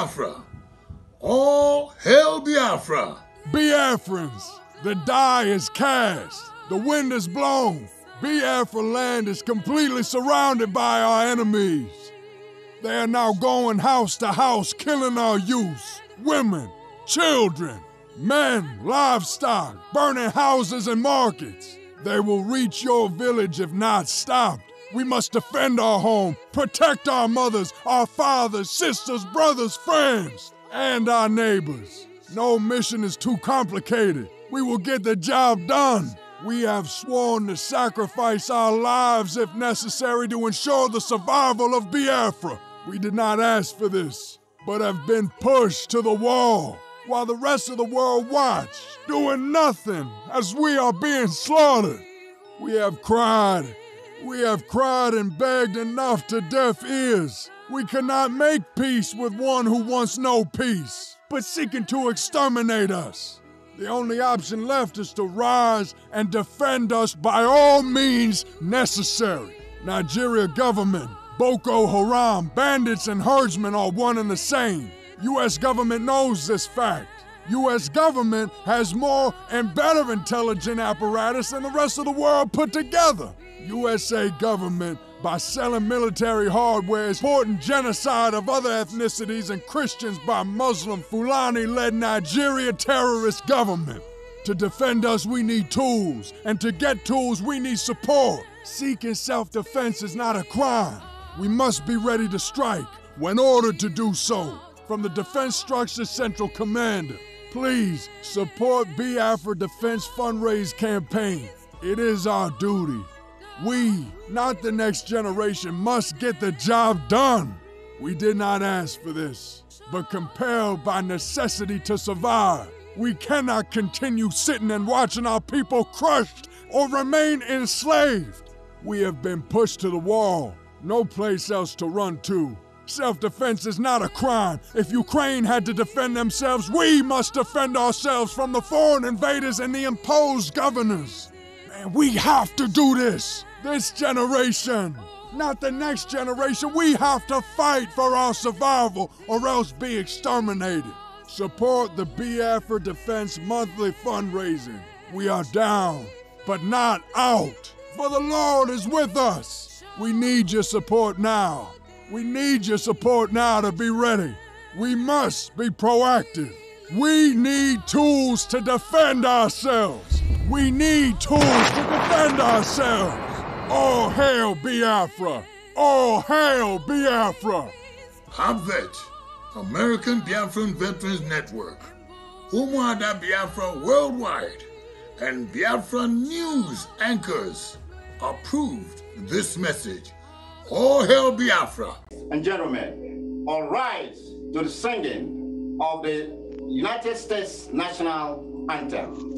Biafra! All hail Biafra! Biafrans, the die is cast. The wind is blown. Biafra land is completely surrounded by our enemies. They are now going house to house, killing our youth, women, children, men, livestock, burning houses and markets. They will reach your village if not stopped. We must defend our home, protect our mothers, our fathers, sisters, brothers, friends, and our neighbors. No mission is too complicated. We will get the job done. We have sworn to sacrifice our lives if necessary to ensure the survival of Biafra. We did not ask for this, but have been pushed to the wall, while the rest of the world watch, doing nothing as we are being slaughtered. We have cried and begged enough to deaf ears. We cannot make peace with one who wants no peace, but seeking to exterminate us. The only option left is to rise and defend us by all means necessary. Nigeria government, Boko Haram, bandits and herdsmen are one and the same. U.S. government knows this fact. U.S. government has more and better intelligence apparatus than the rest of the world put together. USA government, by selling military hardware, is supporting genocide of other ethnicities and Christians by Muslim Fulani-led Nigeria terrorist government. To defend us, we need tools, and to get tools, we need support. Seeking self-defense is not a crime. We must be ready to strike when ordered to do so. From the Defense Structure Central Commander, please support Biafra Defense Fundraise Campaign. It is our duty. We, not the next generation, must get the job done. We did not ask for this, but compelled by necessity to survive. We cannot continue sitting and watching our people crushed or remain enslaved. We have been pushed to the wall, no place else to run to. Self-defense is not a crime. If Ukraine had to defend themselves, we must defend ourselves from the foreign invaders and the imposed governors. Man, we have to do this. This generation, not the next generation. We have to fight for our survival or else be exterminated. Support the Biafra Defense monthly fundraising. We are down, but not out. For the Lord is with us. We need your support now. We need your support now to be ready. We must be proactive. We need tools to defend ourselves. We need tools to defend ourselves. All hail Biafra! All hail Biafra! ABVET, American Biafran Veterans Network, Umuada Biafra Worldwide, and Biafra News Anchors approved this message. All hail Biafra! And gentlemen, all rise to the singing of the United States National Anthem.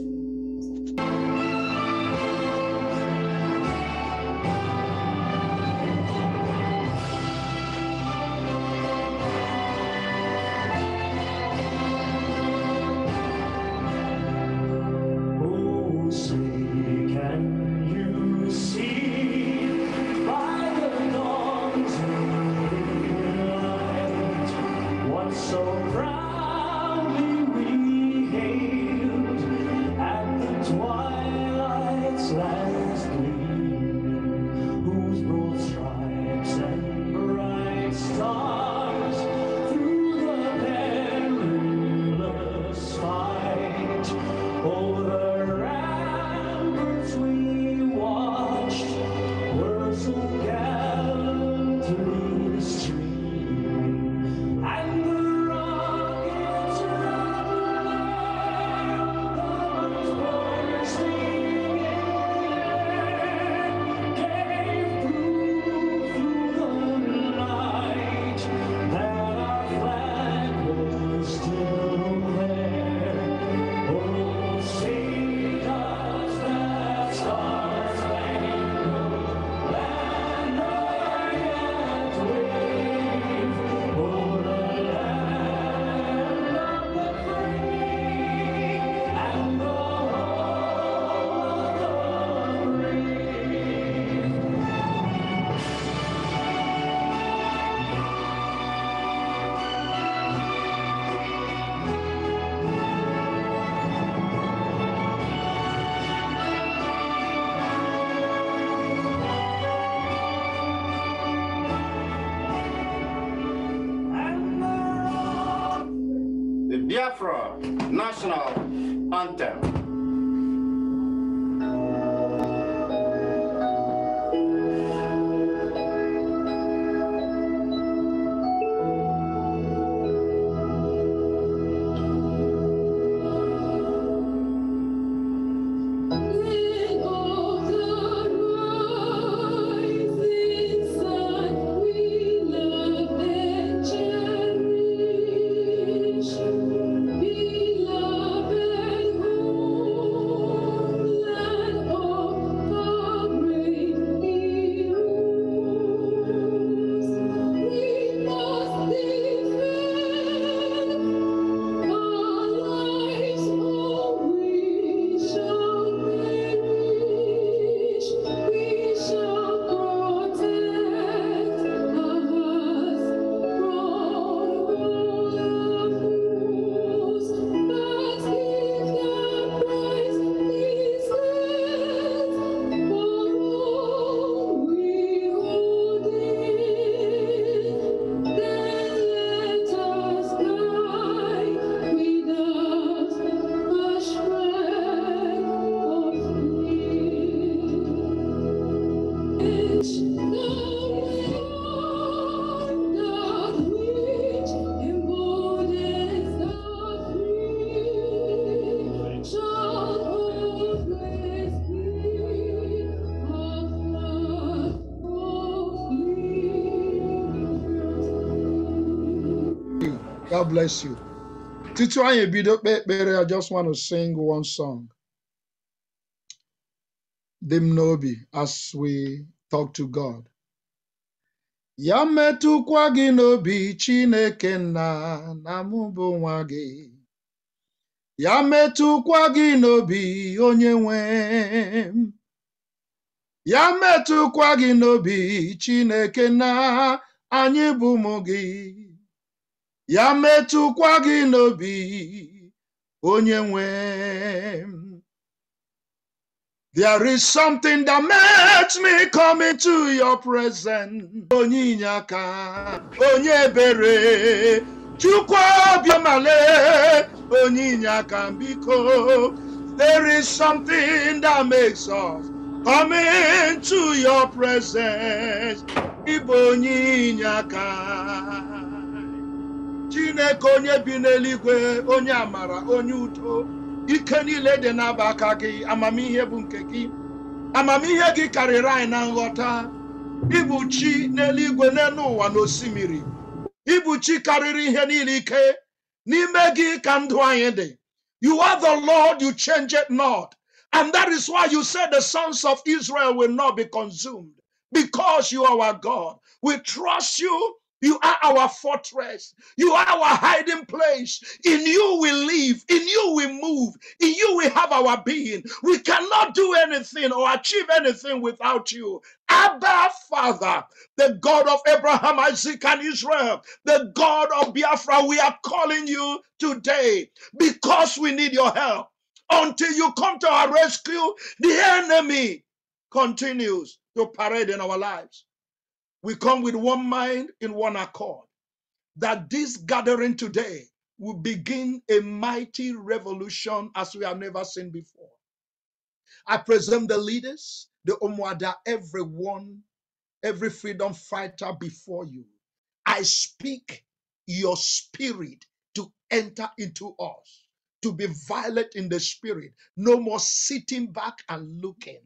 Over Biafra national anthem. God bless you. Titu anyị bido kpee ekpere, I just want to sing one song. Dim n'obi as we talk to God. Ya metụkwa gị n'obi Chineke nna na mụ bụ nwa gị. Ya metụkwa gị n'obi onye nwe m. Ya metụkwa gị n'obi Chineke nna anyị bụ ụmụ gị. Ya metụkwa gị n'obi onye nwe m. There is something that makes me come into your presence. Onye inyaka, onye ebere, Chukwu obiọmale, onye inyaka biko. There is something that makes us come into your presence. Ibo onye inyaka. Chineke onye bi n'eluigwe, onye amara, onye udo, ike niile dị n'aka gị, amamihe bụ nke gị. Amamihe gị karịrị anyị na nghọta. Ịbụ chi n'eluigwe, n'elu ụwa na osimiri. Ịbụ chi karịrị ihe niile ike. N'ime gị ka ndụ anyị dị. You are the Lord, you change it not. And that is why you said the sons of Israel will not be consumed. Because you are our God. We trust you. You are our fortress. You are our hiding place. In you we live. In you we move. In you we have our being. We cannot do anything or achieve anything without you. Abba, Father, the God of Abraham, Isaac, and Israel, the God of Biafra, we are calling you today because we need your help. Until you come to our rescue, the enemy continues to parade in our lives. We come with one mind in one accord, that this gathering today will begin a mighty revolution as we have never seen before. I present the leaders, the Umuada, everyone, every freedom fighter before you. I speak your spirit to enter into us, to be violent in the spirit, no more sitting back and looking.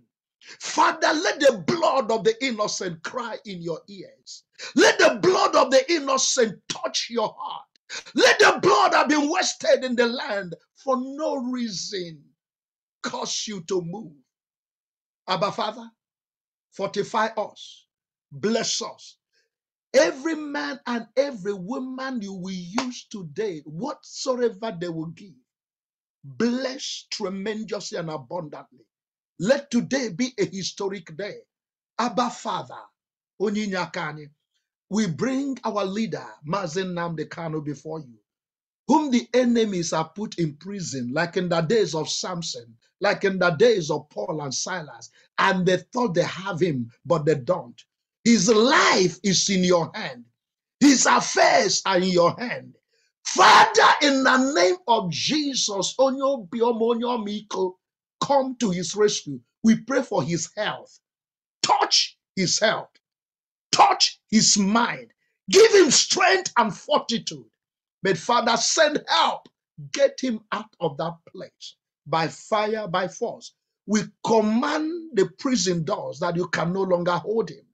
Father, let the blood of the innocent cry in your ears. Let the blood of the innocent touch your heart. Let the blood have been wasted in the land for no reason cause you to move. Abba, Father, fortify us, bless us. Every man and every woman you will use today, whatsoever they will give, bless tremendously and abundantly. Let today be a historic day. Abba, Father, Onyinyakani, we bring our leader, Mazen Nnamdi Kanu, before you, whom the enemies have put in prison, like in the days of Samson, like in the days of Paul and Silas, and they thought they have him, but they don't. His life is in your hand. His affairs are in your hand. Father, in the name of Jesus, Onyo Biomo, Onyo Miko, come to his rescue. We pray for his health. Touch his health. Touch his mind. Give him strength and fortitude. But Father, send help. Get him out of that place by fire, by force. We command the prison doors that you can no longer hold him.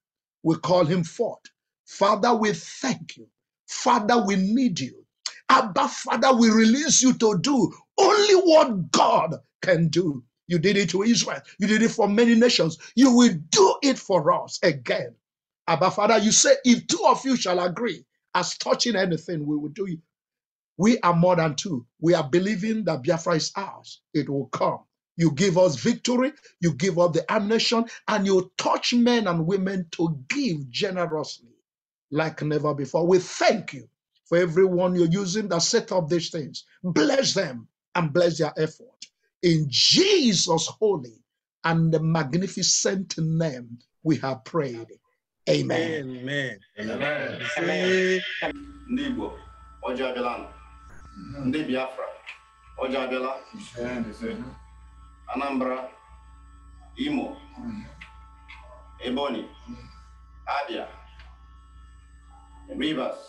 We call him forth. Father, we thank you. Father, we need you. Abba, Father, we release you to do only what God can do. You did it to Israel. You did it for many nations. You will do it for us again. Abba, Father, you say, if two of you shall agree as touching anything, we will do it. We are more than two. We are believing that Biafra is ours. It will come. You give us victory. You give us the ammunition, and you touch men and women to give generously like never before. We thank you for everyone you're using that set up these things. Bless them and bless their effort. In Jesus' holy and the magnificent name, we have prayed. Amen. Amen. Amen. Ndị Igbo, ọjọọ abịala. Ndị Biafra, ọjọọ abịala. Anambra, Imo, Ebonyi, Abia, Rivers,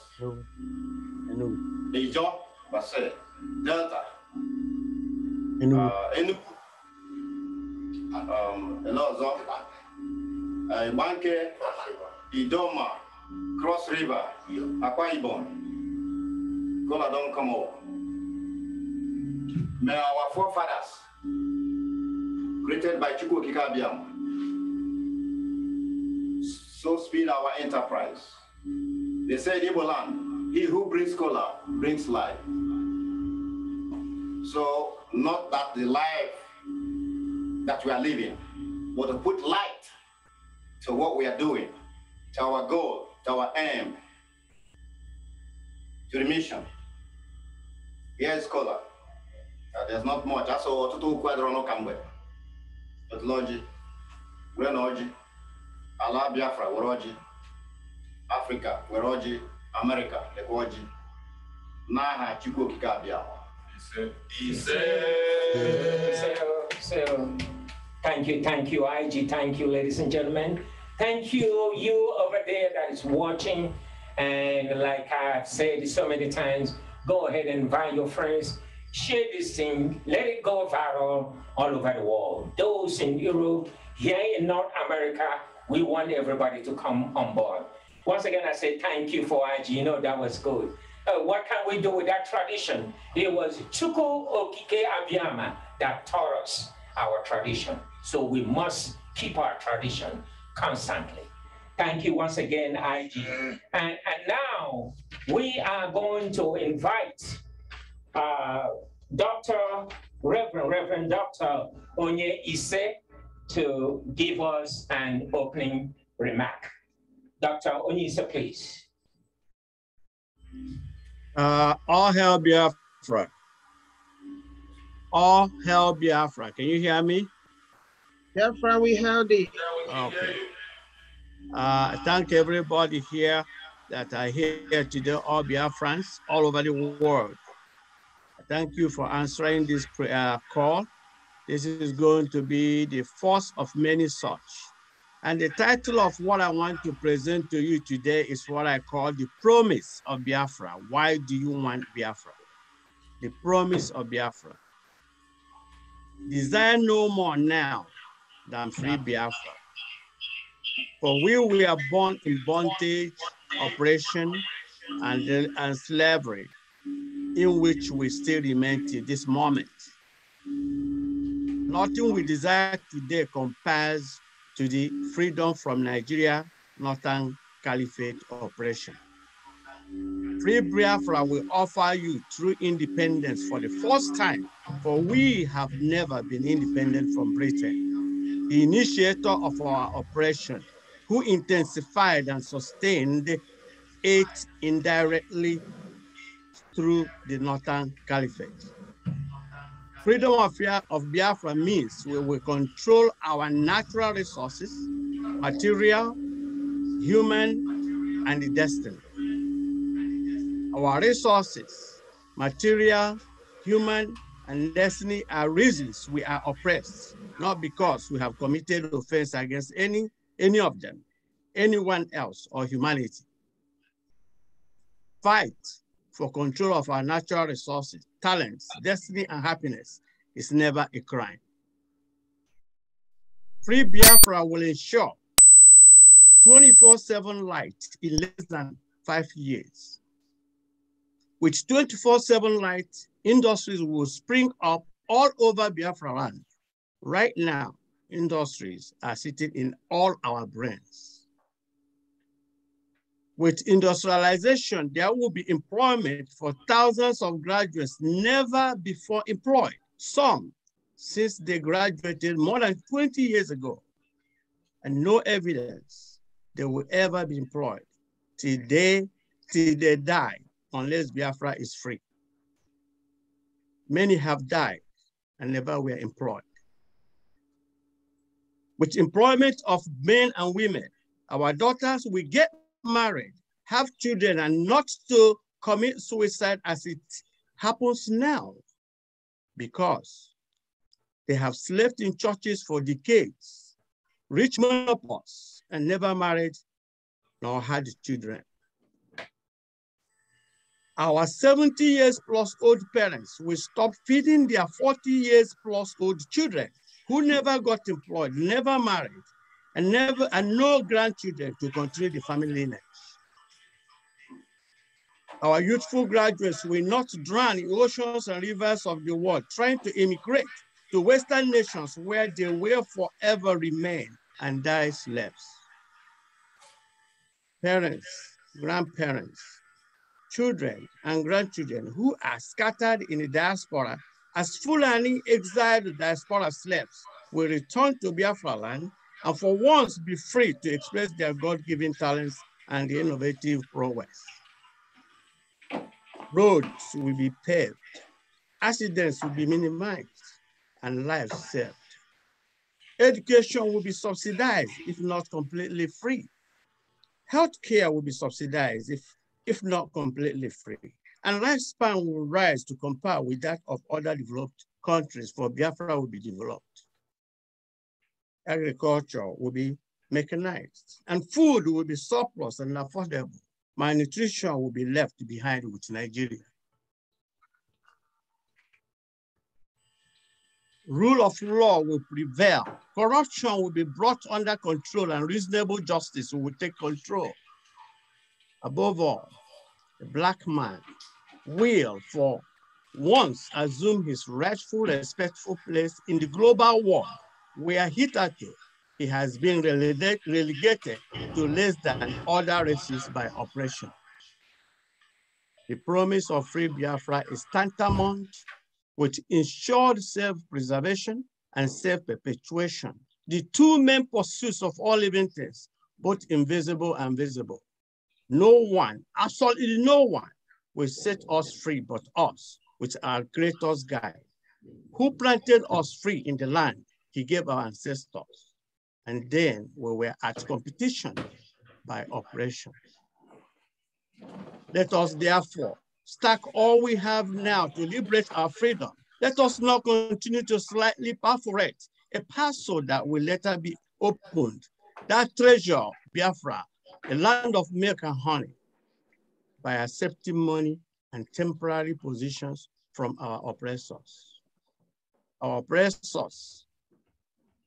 Ijaw, Basel, Delta, Enugu, Elozo, Ibanke, Idoma, Cross River, Akwa Ibom, Gola Don Kamo. May our forefathers, created by Chukwu Okike Abiam, so speed our enterprise. They said, Igbo land, he who brings color brings life. So, not that the life that we are living, but to put light to what we are doing, to our goal, to our aim, to the mission. Here is color. There's not much. That's all. Tutu Quadrono Kambe. But Logi, Renoji, Allah Biafra, Woroji, Africa, Woroji, America, Legoji, Naha, Chukwu Okike Abiam. So, thank you, IG. Thank you, ladies and gentlemen. Thank you over there that is watching. And like I've said so many times, go ahead and invite your friends. Share this thing, let it go viral all over the world. Those in Europe, here in North America, we want everybody to come on board. Once again, I say thank you for IG. You know, that was good. What can we do with that tradition? It was Chukwu Okike Abiama that taught us our tradition. So we must keep our tradition constantly. Thank you once again, IG. And now we are going to invite Reverend Dr. Onye Ise to give us an opening remark. Dr. Onye Ise, please. All hail Biafra. All hail Biafra. Can you hear me? Biafra, we hail thee. Okay. Thank everybody here that are here today, all Biafrans all over the world. Thank you for answering this prayer call. This is going to be the first of many such. And the title of what I want to present to you today is what I call the promise of Biafra. Why do you want Biafra? The promise of Biafra. Desire no more now than free Biafra. For we were born in bondage, oppression, and slavery, in which we still remain till this moment. Nothing we desire today compares to the freedom from Nigeria Northern Caliphate oppression. Free Biafra will offer you true independence for the first time, for we have never been independent from Britain, the initiator of our oppression, who intensified and sustained it indirectly through the Northern Caliphate. Freedom of Biafra means we will control our natural resources, material, human, and the destiny. Our resources Material, human, and destiny are reasons we are oppressed, not because we have committed offense against any of them, anyone else, or humanity. Fight for control of our natural resources, talents, destiny, and happiness is never a crime. Free Biafra will ensure 24/7 light in less than 5 years. With 24/7 light, industries will spring up all over Biafra land. Right now, industries are sitting in all our brains. With industrialization, there will be employment for thousands of graduates never before employed, some since they graduated more than 20 years ago, and no evidence they will ever be employed till they die, unless Biafra is free. Many have died and never were employed. With employment of men and women, our daughters will get married, have children, and not to commit suicide as it happens now, because they have slept in churches for decades, reached menopause, and never married nor had children. Our 70 years plus old parents will stop feeding their 40 years plus old children who never got employed, never married, and no grandchildren to continue the family lineage. Our youthful graduates will not drown in oceans and rivers of the world trying to immigrate to Western nations where they will forever remain and die slaves. Parents, grandparents, children, and grandchildren who are scattered in the diaspora as Fulani exiled diaspora slaves will return to Biafra land and for once be free to express their God-given talents and innovative prowess. Roads will be paved, accidents will be minimized, and lives saved. Education will be subsidized, if not completely free. Healthcare will be subsidized, if not completely free. And lifespan will rise to compare with that of other developed countries, for Biafra will be developed. Agriculture will be mechanized, and food will be surplus and affordable. Malnutrition will be left behind with Nigeria. Rule of law will prevail. Corruption will be brought under control, and reasonable justice will take control. Above all, the black man will for once assume his rightful, respectful place in the global world, where hitherto he has been relegated to less than other races by oppression. The promise of free Biafra is tantamount with ensured self-preservation and self-perpetuation, the two main pursuits of all living things, both invisible and visible. No one, absolutely no one, will set us free but us, with our greatest guide, who planted us free in the land he gave our ancestors. And then we were at competition by oppression. Let us therefore stack all we have now to liberate our freedom. Let us not continue to slightly perforate a parcel that will later be opened. That treasure, Biafra, a land of milk and honey, by accepting money and temporary positions from our oppressors. Our oppressors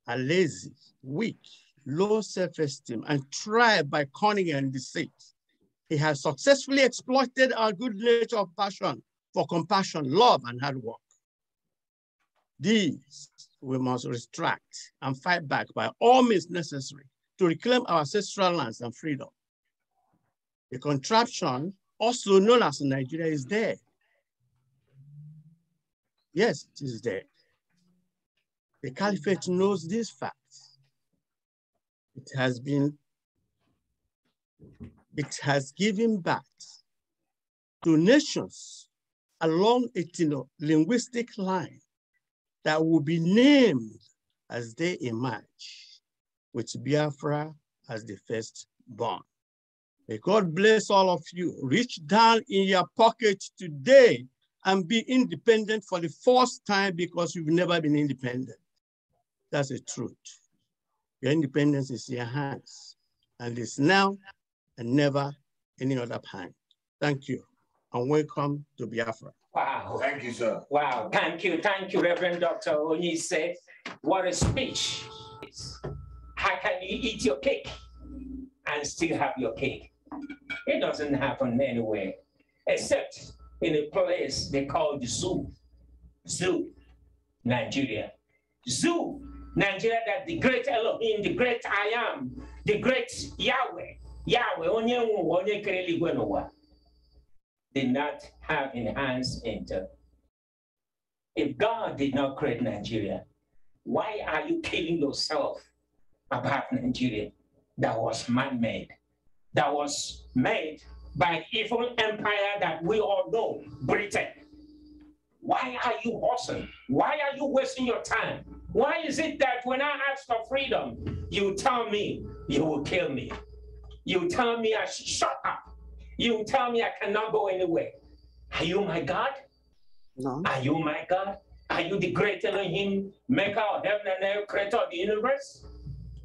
are lazy, weak, low self-esteem, and tried by cunning and deceit. He has successfully exploited our good nature of passion for compassion, love, and hard work. These we must restract and fight back by all means necessary to reclaim our ancestral lands and freedom. The contraption, also known as Nigeria, is there. Yes, it is there. The Caliphate knows these facts. It has given birth to nations along a linguistic line that will be named as they emerge, with Biafra as the firstborn. May God bless all of you. Reach down in your pocket today and be independent for the first time because you've never been independent. That's the truth. Your independence is in your hands, and it's now and never any other time. Thank you, and welcome to Biafra. Wow. Thank you, sir. Wow, thank you, Reverend Dr. Onyeisi. What a speech. How can you eat your cake and still have your cake? It doesn't happen anywhere, except in a place they call the zoo. Zoo, Nigeria. Zoo, Nigeria, that the great Elohim, the great I am, the great Yahweh, did not have enhanced enter. If God did not create Nigeria, why are you killing yourself about Nigeria that was man-made, that was made by an evil empire that we all know, Britain? Why are you hustling? Why are you wasting your time? Why is it that when I ask for freedom, you tell me you will kill me? You tell me I should shut up. You tell me I cannot go anywhere. Are you my God? No. Are you my God? Are you the great Elohim, maker of heaven and earth, creator of the universe?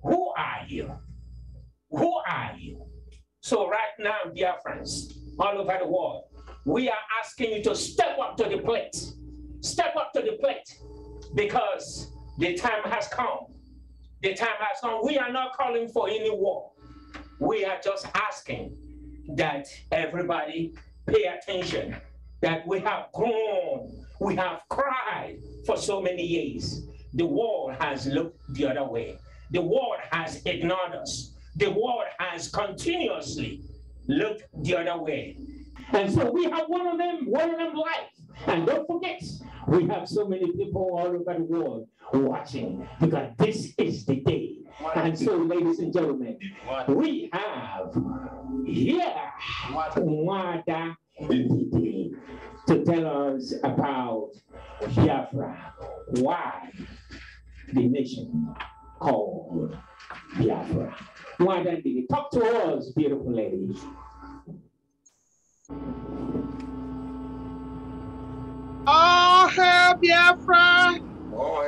Who are you? Who are you? So right now, dear friends, all over the world, we are asking you to step up to the plate. Step up to the plate, because the time has come. The time has come. We are not calling for any war. We are just asking that everybody pay attention, that we have grown, we have cried for so many years. The world has looked the other way. The world has ignored us. The world has continuously looked the other way. And so we have one of them life. And don't forget, we have so many people all over the world watching, because this is the day. And so, ladies and gentlemen, we have here Nwada Ndidi to tell us about Biafra. Why the nation called Biafra? Nwada Ndidi, talk to us, beautiful ladies. All hail Biafra! All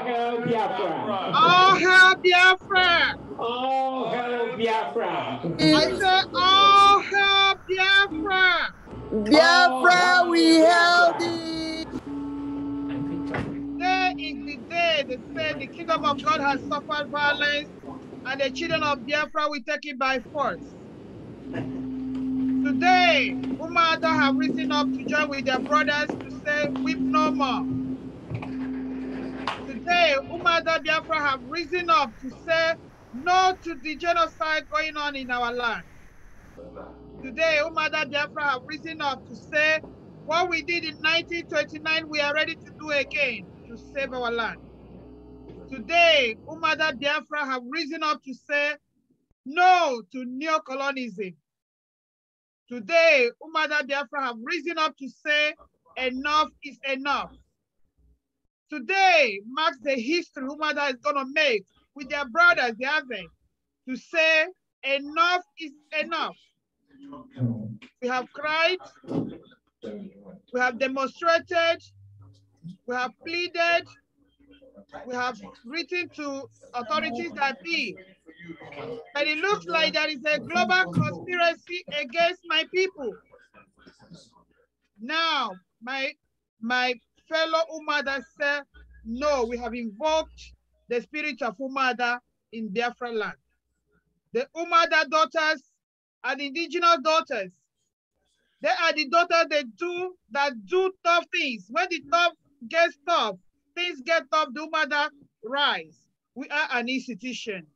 hail Biafra! All hail Biafra! All hail Biafra! I said, all hail Biafra! Biafra, we hail thee! Today is the day they say the kingdom of God has suffered violence, and the children of Biafra will take it by force. Today, Umuada have risen up to join with their brothers to say, weep no more. Today, Umuada Biafra have risen up to say no to the genocide going on in our land. Today, Umuada Biafra have risen up to say what we did in 1929, we are ready to do again to save our land. Today, Umuada Biafra have risen up to say no to neocolonialism. Today, Umuada Biafra have risen up to say enough is enough. Today marks the history Umuada is going to make with their brothers, the Ave, to say enough is enough. We have cried, we have demonstrated, we have pleaded, we have written to authorities that be. And it looks like there is a global conspiracy against my people. Now, my fellow Umuada said, no, we have invoked the spirit of Umuada in Biafra land. The Umuada daughters are the indigenous daughters. They are the daughters that do tough things. When the tough gets tough, things get tough, the Umuada rise. We are an institution.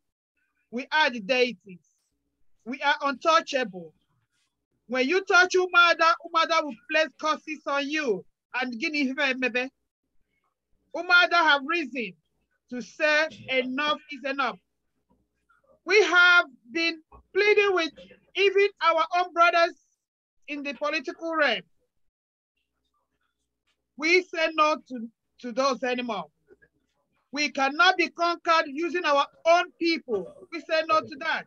We are the deities. We are untouchable. When you touch Umuada, Umuada will place curses on you. And Umuada have risen to say enough is enough. We have been pleading with even our own brothers in the political realm. We say no to those anymore. We cannot be conquered using our own people. We say no to that.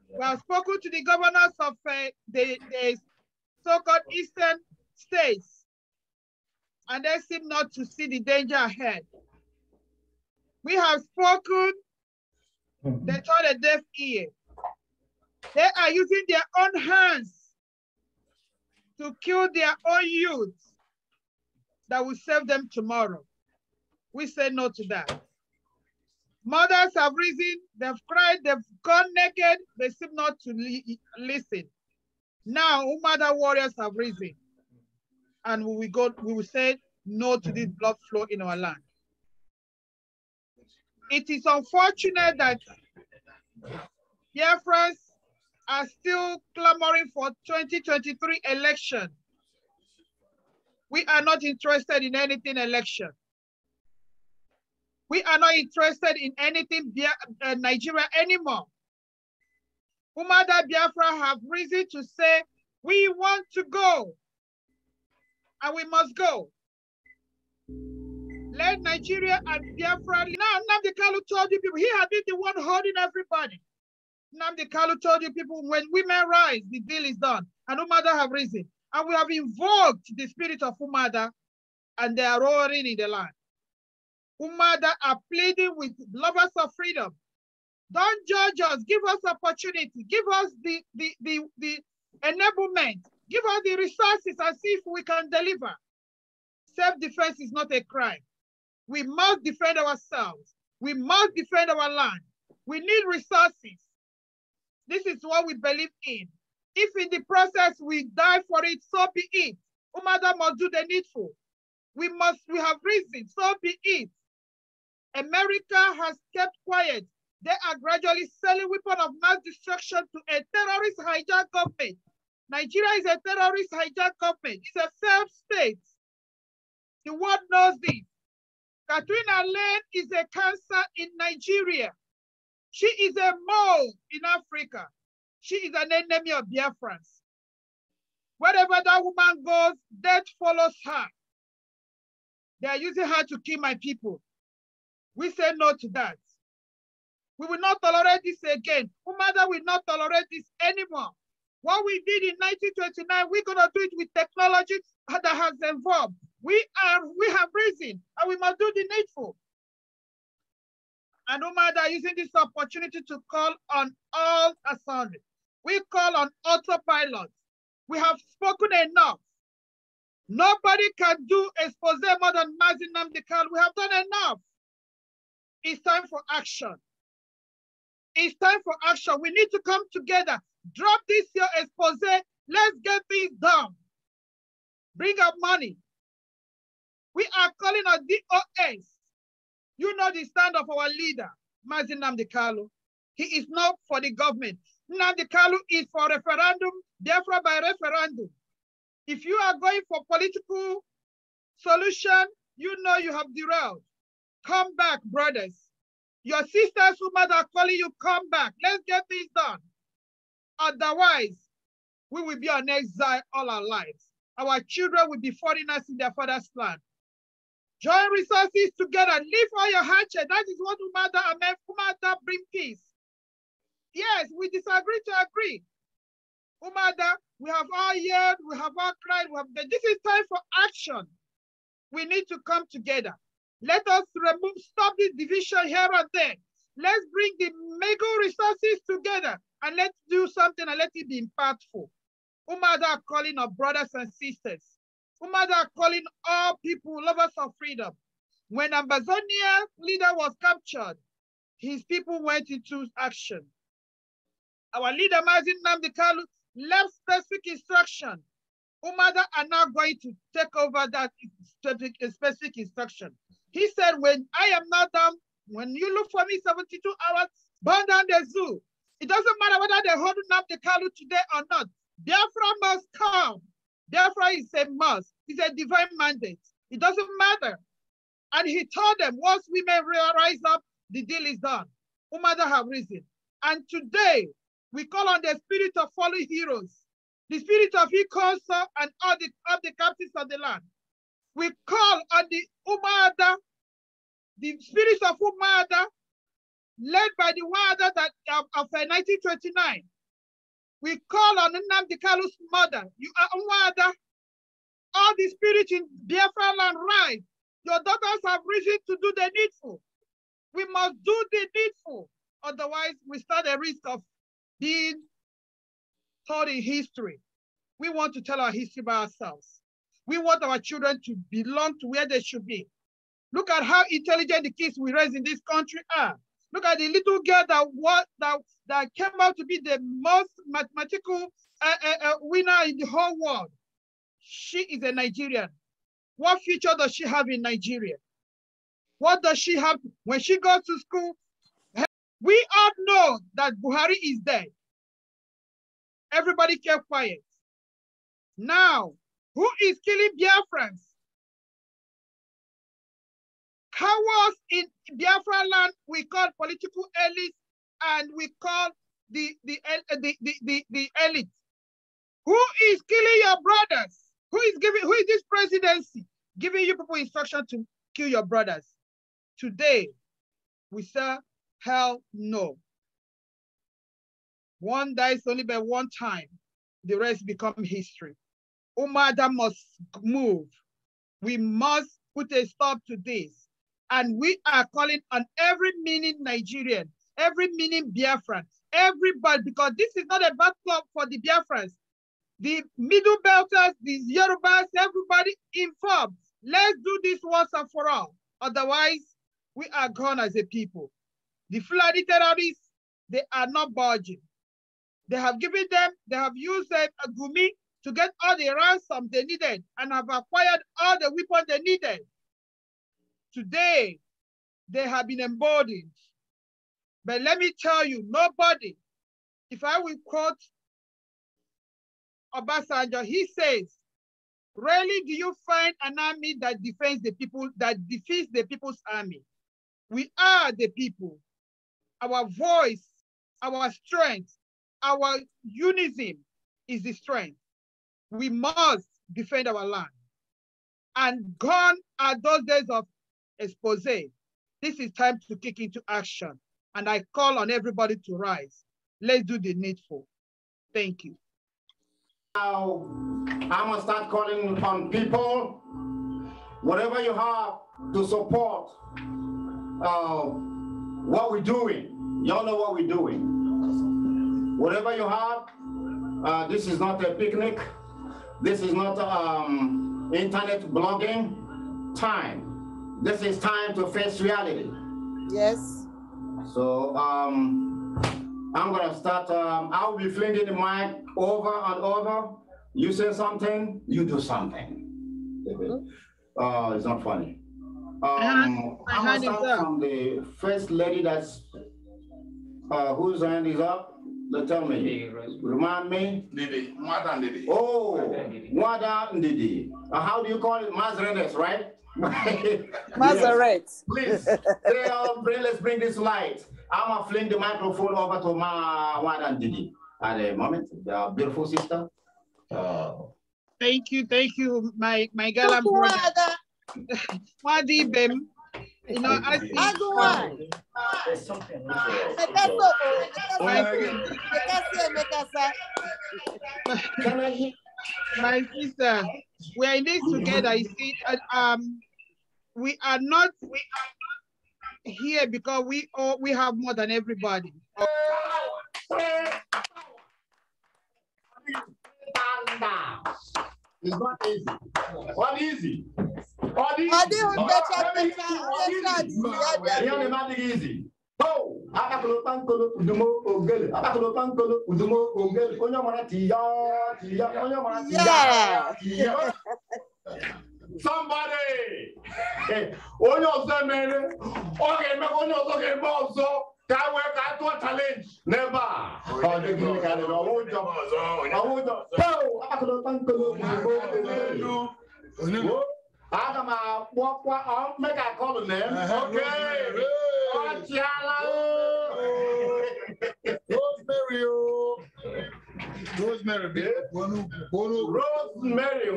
We have spoken to the governors of the so-called eastern states, and they seem not to see the danger ahead. We have spoken, they turn a deaf ear. They are using their own hands to kill their own youth that will save them tomorrow. We say no to that. Mothers have risen, they've cried, they've gone naked, they seem not to listen. Now, Umada warriors have risen, and we will say no to this blood flow in our land. It is unfortunate that Biafrans are still clamoring for 2023 election. We are not interested in anything election. We are not interested in anything Nigeria anymore. Umada Biafra have reason to say, we want to go, and we must go. Let Nigeria and Biafra. Now, Nnamdi Kanu told you people, he had been the one holding everybody. Nnamdi Kanu told you people, when women rise, the deal is done. And Umada have risen. And we have invoked the spirit of Umada, and they are roaring in the land. Umada are pleading with lovers of freedom. Don't judge us. Give us opportunity. Give us the enablement. Give us the resources and see if we can deliver. Self-defense is not a crime. We must defend ourselves. We must defend our land. We need resources. This is what we believe in. If in the process we die for it, so be it. Umada must do the needful. We have risen, so be it. America has kept quiet. They are gradually selling weapons of mass destruction to a terrorist hijacked government. Nigeria is a terrorist hijacked government. It's a failed state. The world knows this. Katrina Lane is a cancer in Nigeria. She is a mole in Africa. She is an enemy of Biafrans. Wherever that woman goes, death follows her. They are using her to kill my people. We say no to that. We will not tolerate this again. Umada will not tolerate this anymore. What we did in 1929, we're going to do it with technology that has evolved. We have risen, and we must do the needful. And Umada using this opportunity to call on all assemblies. We call on autopilot. We have spoken enough. Nobody can do expose more than Mazi Nnamdi Kanu. We have done enough. It's time for action. It's time for action. We need to come together. Drop this your expose. Let's get things done. Bring up money. We are calling on DOS. You know the stand of our leader, Mazi Nnamdi Kanu. He is not for the government. Nnamdi Kanu is for referendum, therefore by referendum. If you are going for political solution, you know you have derailed. Come back, brothers. Your sisters who are calling you, come back. Let's get this done. Otherwise, we will be on exile all our lives. Our children will be foreigners in their father's land. Join resources together. Leave all your hatchet. That is what Umada and Umada bring peace. Yes, we disagree to agree. Umada, we have all yelled, we have all cried, this is time for action. We need to come together. Let us stop this division here and there. Let's bring the mega resources together and let's do something and let it be impactful. Umada are calling our brothers and sisters. Umada are calling all people, lovers of freedom. When Ambazonia leader was captured, his people went into action. Our leader, Mazi Nnamdi Kanu, left specific instruction. Umada are now going to take over that specific instruction. He said, when I am not done, when you look for me 72 hours, burn down the zoo. It doesn't matter whether they hold Nnamdi Kanu today or not. Biafra must come. Biafra is a must. It's a divine mandate. It doesn't matter. And he told them, once women rise up, the deal is done. Umada have risen. And today, we call on the spirit of fallen heroes, the spirit of Ikonso and all the captives of the land. We call on the Umada, the spirit of Umada, led by the Wada that of 1929. We call on Nnamdi Kanu's mother. You are Umada. all the spirit in Biafra land rise. Your daughters have reason to do the needful. We must do the needful. Otherwise, we stand a risk of being taught in history. We want to tell our history by ourselves. We want our children to belong to where they should be. Look at how intelligent the kids we raise in this country are. Look at the little girl that came out to be the most mathematical winner in the whole world. She is a Nigerian. What future does she have in Nigeria? What does she have when she goes to school? We all know that Buhari is dead. Everybody kept quiet. Now, who is killing Biafrans? Cowards in Biafra land we call political elites, and we call the elite. Who is killing your brothers? Who is this presidency giving you people instruction to kill your brothers? Today, we say, hell no. One dies only by one time. The rest become history. Umada must move. We must put a stop to this. And we are calling on every meaning Nigerian, every meaning Biafran, everybody, because this is not a battle for the Biafrans. The Middle Belters, the Yorubas, everybody informed. Let's do this once and for all. Otherwise, we are gone as a people. The Fulani terrorists, they are not budging. They have given them, they have used a Gumi to get all the ransom they needed and have acquired all the weapons they needed. Today, they have been emboldened. But let me tell you, nobody, if I will quote Obasanjo, he says, rarely do you find an army that defends the people, that defeats the people's army. We are the people. Our voice, our strength, our unison is the strength. We must defend our land. And gone are those days of expose. This is time to kick into action. And I call on everybody to rise. Let's do the needful. Thank you. Now, I'm gonna start calling on people, whatever you have to support what we're doing. Y'all know what we're doing. Whatever you have, this is not a picnic. This is not internet blogging time. This is time to face reality. Yes. So I'm gonna start, I'll be flinging the mic over and over. You say something, you do something. It's not funny. I'm gonna start from the first lady that's, whose hand is up? Tell me, remind me. Didi, Mwada Ndidi. Oh, Mwada Ndidi. How do you call it? Mazeredes, right? Mazaret. Yes. Please, let's bring this light. I'm gonna fling the microphone over to Mwada Ndidi at the moment. The beautiful sister. Thank you, my gallant brother. Mwadi Bem. You know, I see. My sister, we are in this together. You see, we are not here because we have more than everybody. It's not easy. What easy? Easy. Oh, somebody. Challenge. Never. Make a call on them. Okay. Rosemary. Rosemary. Rosemary.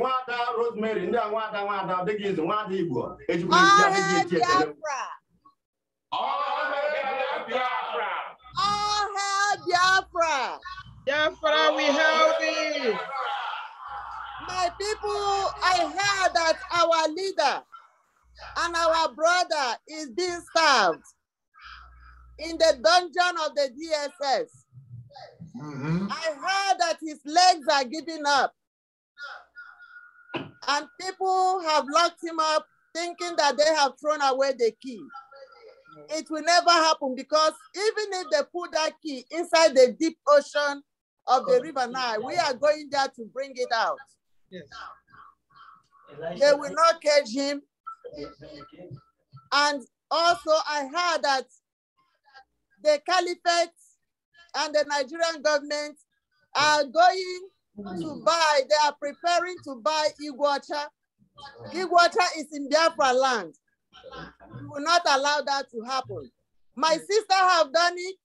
All hail Biafra. Biafra, we help you. My People, I heard that our leader and our brother is being starved in the dungeon of the DSS. I heard that his legs are giving up. And people have locked him up thinking that they have thrown away the key. It will never happen because even if they put that key inside the deep ocean of the River Nile, we are going there to bring it out. Yes. They will not cage him. And also I heard that the Caliphate and the Nigerian government are going to buy, they are preparing to buy Iguacha. Iguacha is in Biafra land. We will not allow that to happen. My sister have done it.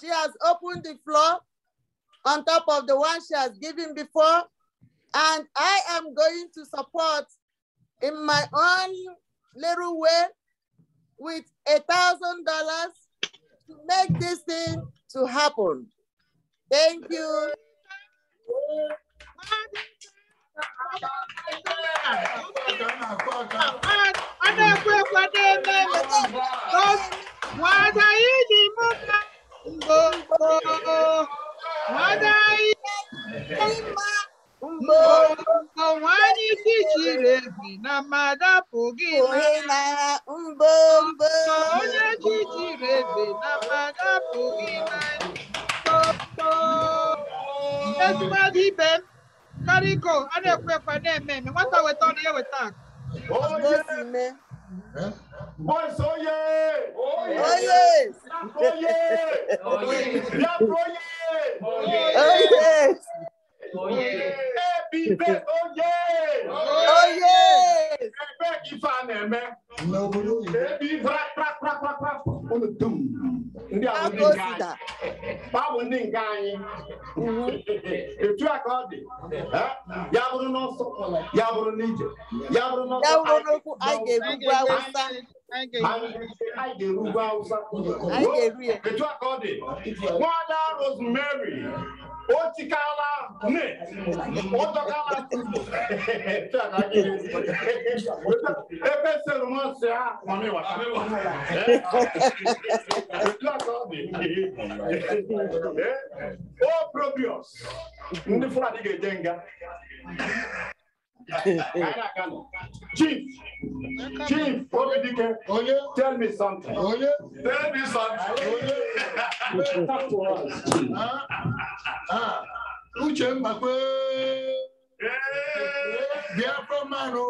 She has opened the floor on top of the one she has given before. And I am going to support in my own little way with $1,000 to make this thing to happen. Thank you. Kariko, I don't know what name. What I was on here with that. Oh, yes. Boys, oh yeah! Oh, yes! Oh yeah! Oh yeah! Oh, yes! Oh yeah! Happy birthday! Oh yeah! Oh, yes! Happy birthday, no, baby, on the doom. Pounding guy. If you are called it, Yabro no so, Yabro need you. Yabro no, I gave I gave Rugausa. If you are called it, Wada Rosemary, Otikala, Otokala. Oh, Probios. Chief, tell me something. Tell me something. Talk to us. Uche Mbakwe. Biafra Mano.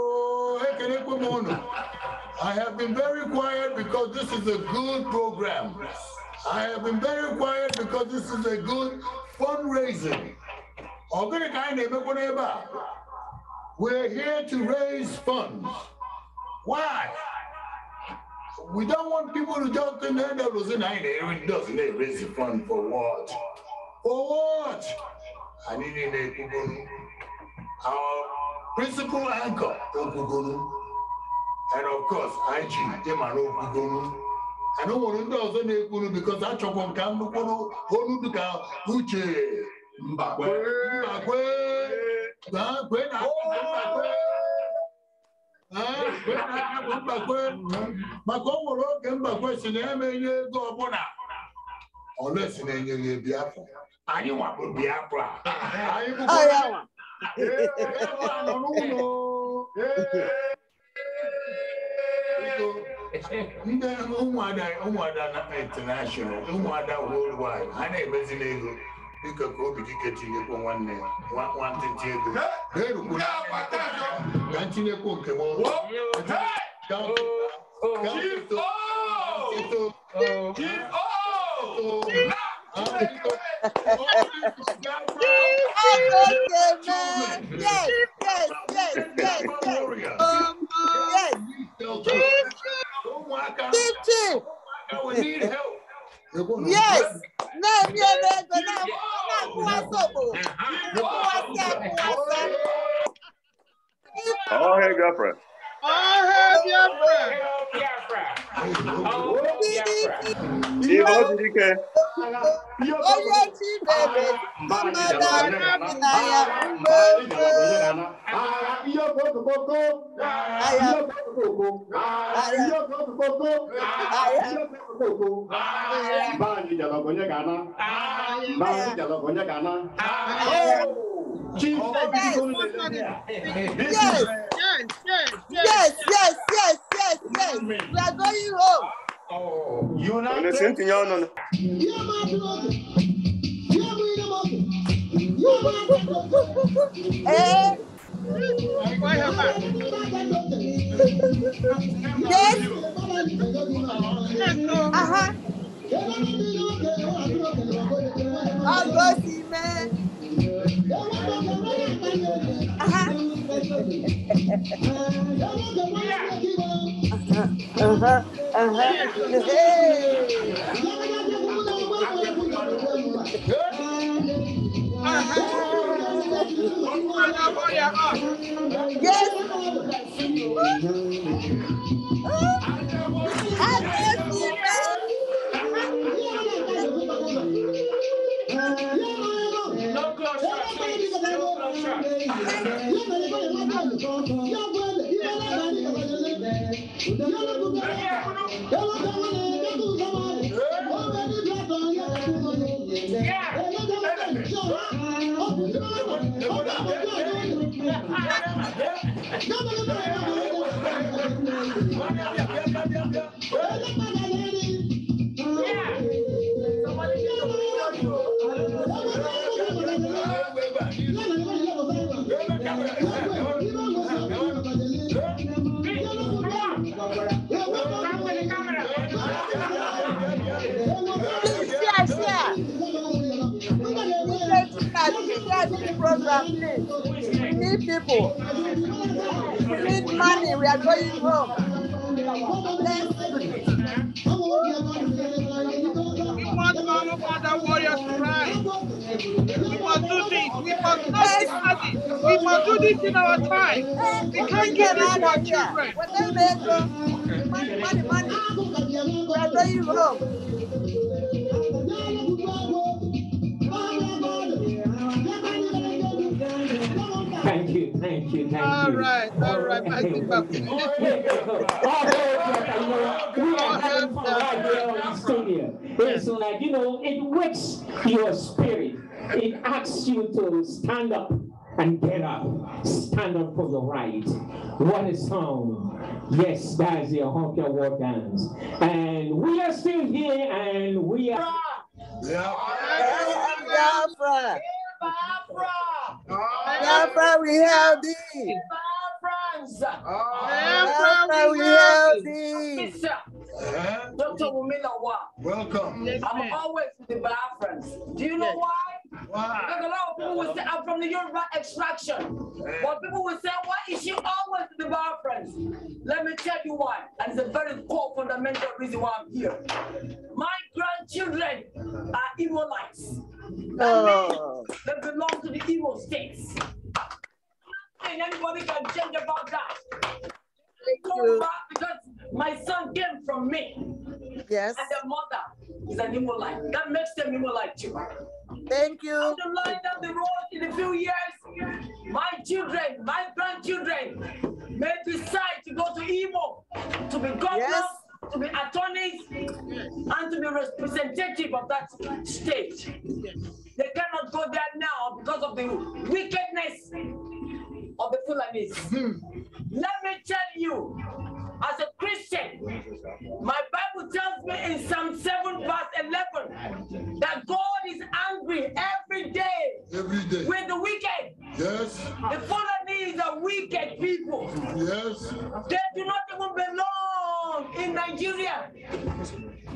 I have been very quiet because this is a good program. I have been very quiet because this is a good fundraising. We're here to raise funds. Why? We don't want people to just think that it doesn't raise the fund for what? For what? I need our principal anchor, and of course, IG, I don't want to know because I chop on Cambo, Uche, unless in Biafra. I want Biafra. International, worldwide. I never seen it. You could go to get you one name, one thing. We need help. Yes. All hail Biafra. All hail Biafra. Chief, what did you care? Yes. We are going home. Yes. I'll go see man. Yes. Program, please. We need people. We need money. We are going home. We want all of other warriors to rise. We must do this. We must not be happy. We must do this in our time. We can't give this to our children. Whatever they go, money. We are going home. Thank you. All right. I think back. We are having fun right here on the stadium. It's like, it wakes your spirit. It asks you to stand up and get up. Stand up for your right. What a song. Yes, that's the Ahopia War Dance. And we are still here and we are... Biafra, we have thee. Biafra, we have thee. Dr. Wumilawa. Welcome. I'm always with the Biafrans. Do you know why? Why? Because a lot of people will say I'm from the Yoruba extraction. But people will say, why is she always with the Biafrans? Let me tell you why. And it's a very core fundamental reason why I'm here. My grandchildren are Igbo-lites. They belong to the Igbo states. Nothing anybody can change about that. Because my son came from me. Yes. And their mother is an Igbo-lite. That makes them Igbo-lite too. Thank you. On the line down the road in a few years, my children, my grandchildren may decide to go to Imo to be governors, to be attorneys, and to be representative of that state. They cannot go there now because of the wickedness of the Fulanis. Let me tell you, as a Christian, my Bible tells me in Psalm 7 verse 11 that God is angry every day with the wicked. Yes. The Fulanis are wicked people. Yes. They do not even belong in Nigeria.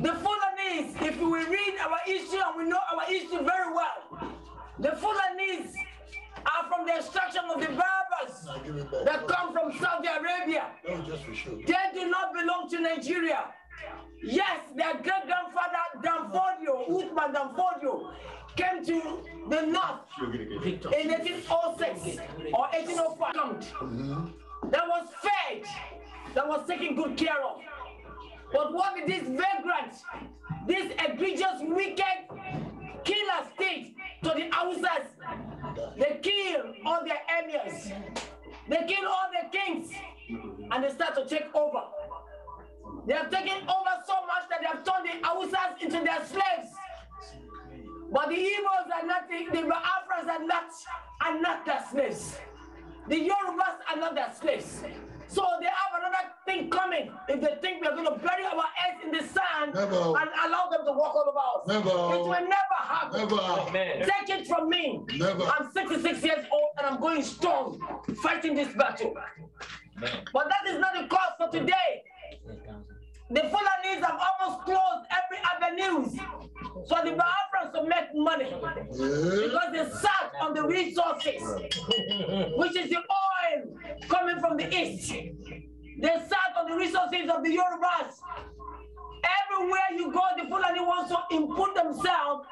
The Fulanis, if we read our history and we know our history very well, the Fulanis are from the extraction of the Berbers that come from Saudi Arabia. They do not belong to Nigeria. Yes, their great-grandfather Danfodio, Uthman Danfodio, came to the north in 1806 or 1805. That was fed, that was taken good care of. But what did these vagrants this egregious, wicked killer state to the Hausas. They kill all their emirs. They kill all their kings. And they start to take over. They have taken over so much that they have turned the Hausas into their slaves. But the Igbos are not, the Biafrans are not their slaves. The Yorubas are not their slaves. So they have another thing coming. If they think we are going to bury our heads in the sand and allow them to walk all over us. It will never happen. Take it from me. I'm 66 years old and I'm going strong, fighting this battle. But that is not the cause for today. The Fulanis have almost closed every avenue for the Biafrans to make money because they sat on the resources, which is the oil coming from the east. They sat on the resources of the Yorubas. Everywhere you go, the Fulani wants to input themselves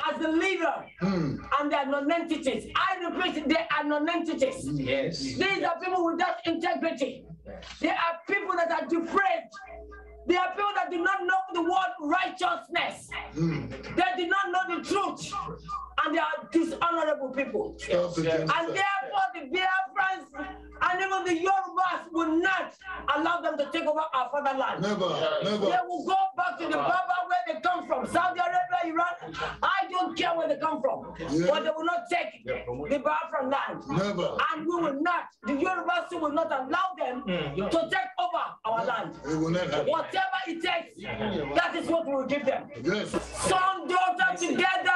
as the leader, and they are non-entities. I repeat, they are non-entities. Yes. These are people without integrity. They are people that are depraved. They are people that do not know the word righteousness. They do not know the truth. And they are dishonorable people. Yes. And therefore, the Biafrans and even the Yorubas will not allow them to take over our fatherland. Never. They will go back to the Baba where they come from. Saudi Arabia, Iran, I don't care where they come from. But they will not take the Biafran land. Never. And we will not, the Yorubas will not allow them to take over our land. It will not happen. Whatever it takes, that is what we will give them. Yes. Son, daughter together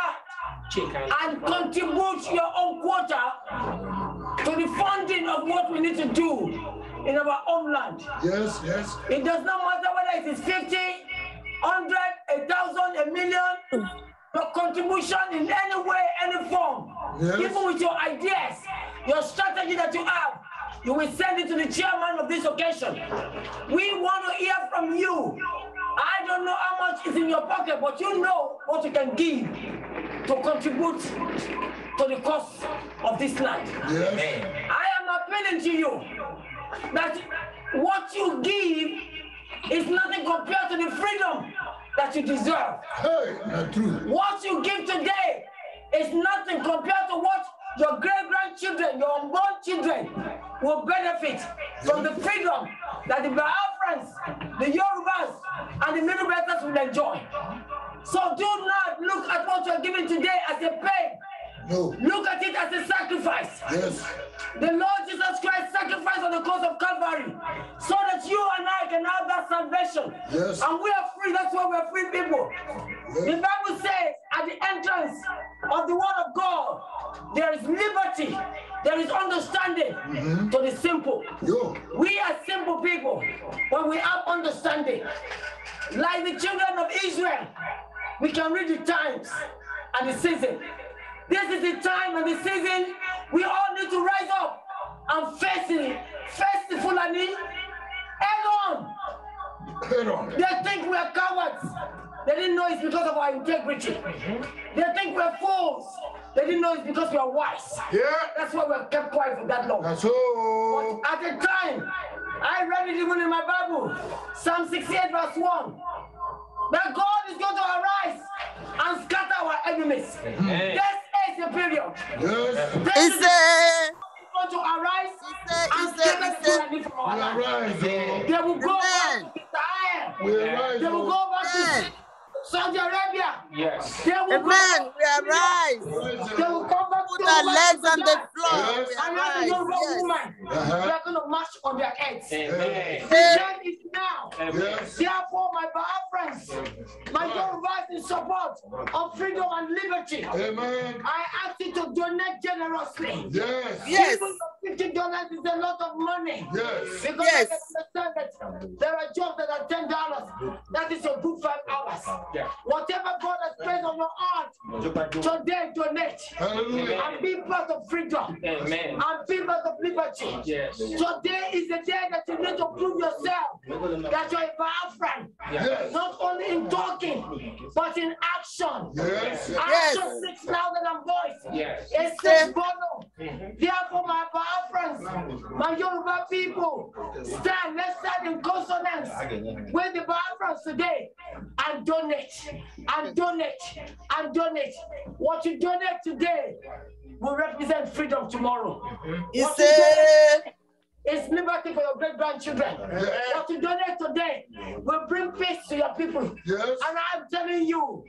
and contribute your own quota to the funding of what we need to do in our homeland. Yes. It does not matter whether it is 50, 100, 1,000, 1,000,000. Your contribution in any way, any form, even with your ideas, your strategy that you have, you will send it to the chairman of this occasion. We want to hear from you. I don't know how much is in your pocket, but you know what you can give to contribute to the cost of this land. Yes. I am appealing to you that what you give is nothing compared to the freedom that you deserve. Hey, not true. What you give today is nothing compared to what your great-grandchildren, your unborn children will benefit from the freedom that the Biafrans, the Yorubas, and the Middle Belters will enjoy. So do not look at what you're giving today as a pay. No. Look at it as a sacrifice. Yes. The Lord Jesus Christ sacrificed on the cross of Calvary so that you and I can have that salvation. Yes. And we are free. That's why we're free people. Yes. The Bible says at the entrance of the word of God, there is liberty, there is understanding to the simple. We are simple people when we have understanding. Like the children of Israel, we can read the times and the season. This is the time and the season we all need to rise up and face the Fulani head on. They think we are cowards. They didn't know it's because of our integrity. They think we're fools. They didn't know it's because we are wise. That's why we have kept quiet for that long. That's all. But at the time, I read it even in my Bible, Psalm 68 verse 1, that God is going to arise and scatter our enemies. This is the period. Yes. Going to arise and scatter the enemy from our land. They will go back to Israel. They will go back to Saudi Arabia. Yes. They will we arise. They will come back Put our legs on the floor. and as a Yoruba woman, we are going to march on their heads. Amen. The time is now. Yes. Therefore, my friends, my Yorubas in support of freedom and liberty, Amen. I ask you to donate generously. Yes. Even $50 is a lot of money. Yes. Because I understand that there are jobs that are $10. That is a good 5 hours. Whatever God has placed on your heart, today donate. Hallelujah. And be part of freedom. Amen. And be part of liberty. Yes. Today is the day that you need to prove yourself that you're a Biafran. Yes. Not only in talking, but in action. Yes. Action speaks louder than voice. Yes. It says Bono. Therefore, my Biafrans, my Yoruba people, stand. Let's stand in consonance with the Biafrans today and donate, and donate, and donate. What you donate today will represent freedom tomorrow. What you donate is liberty for your great-grandchildren. What you donate today will bring peace to your people. Yes. And I'm telling you,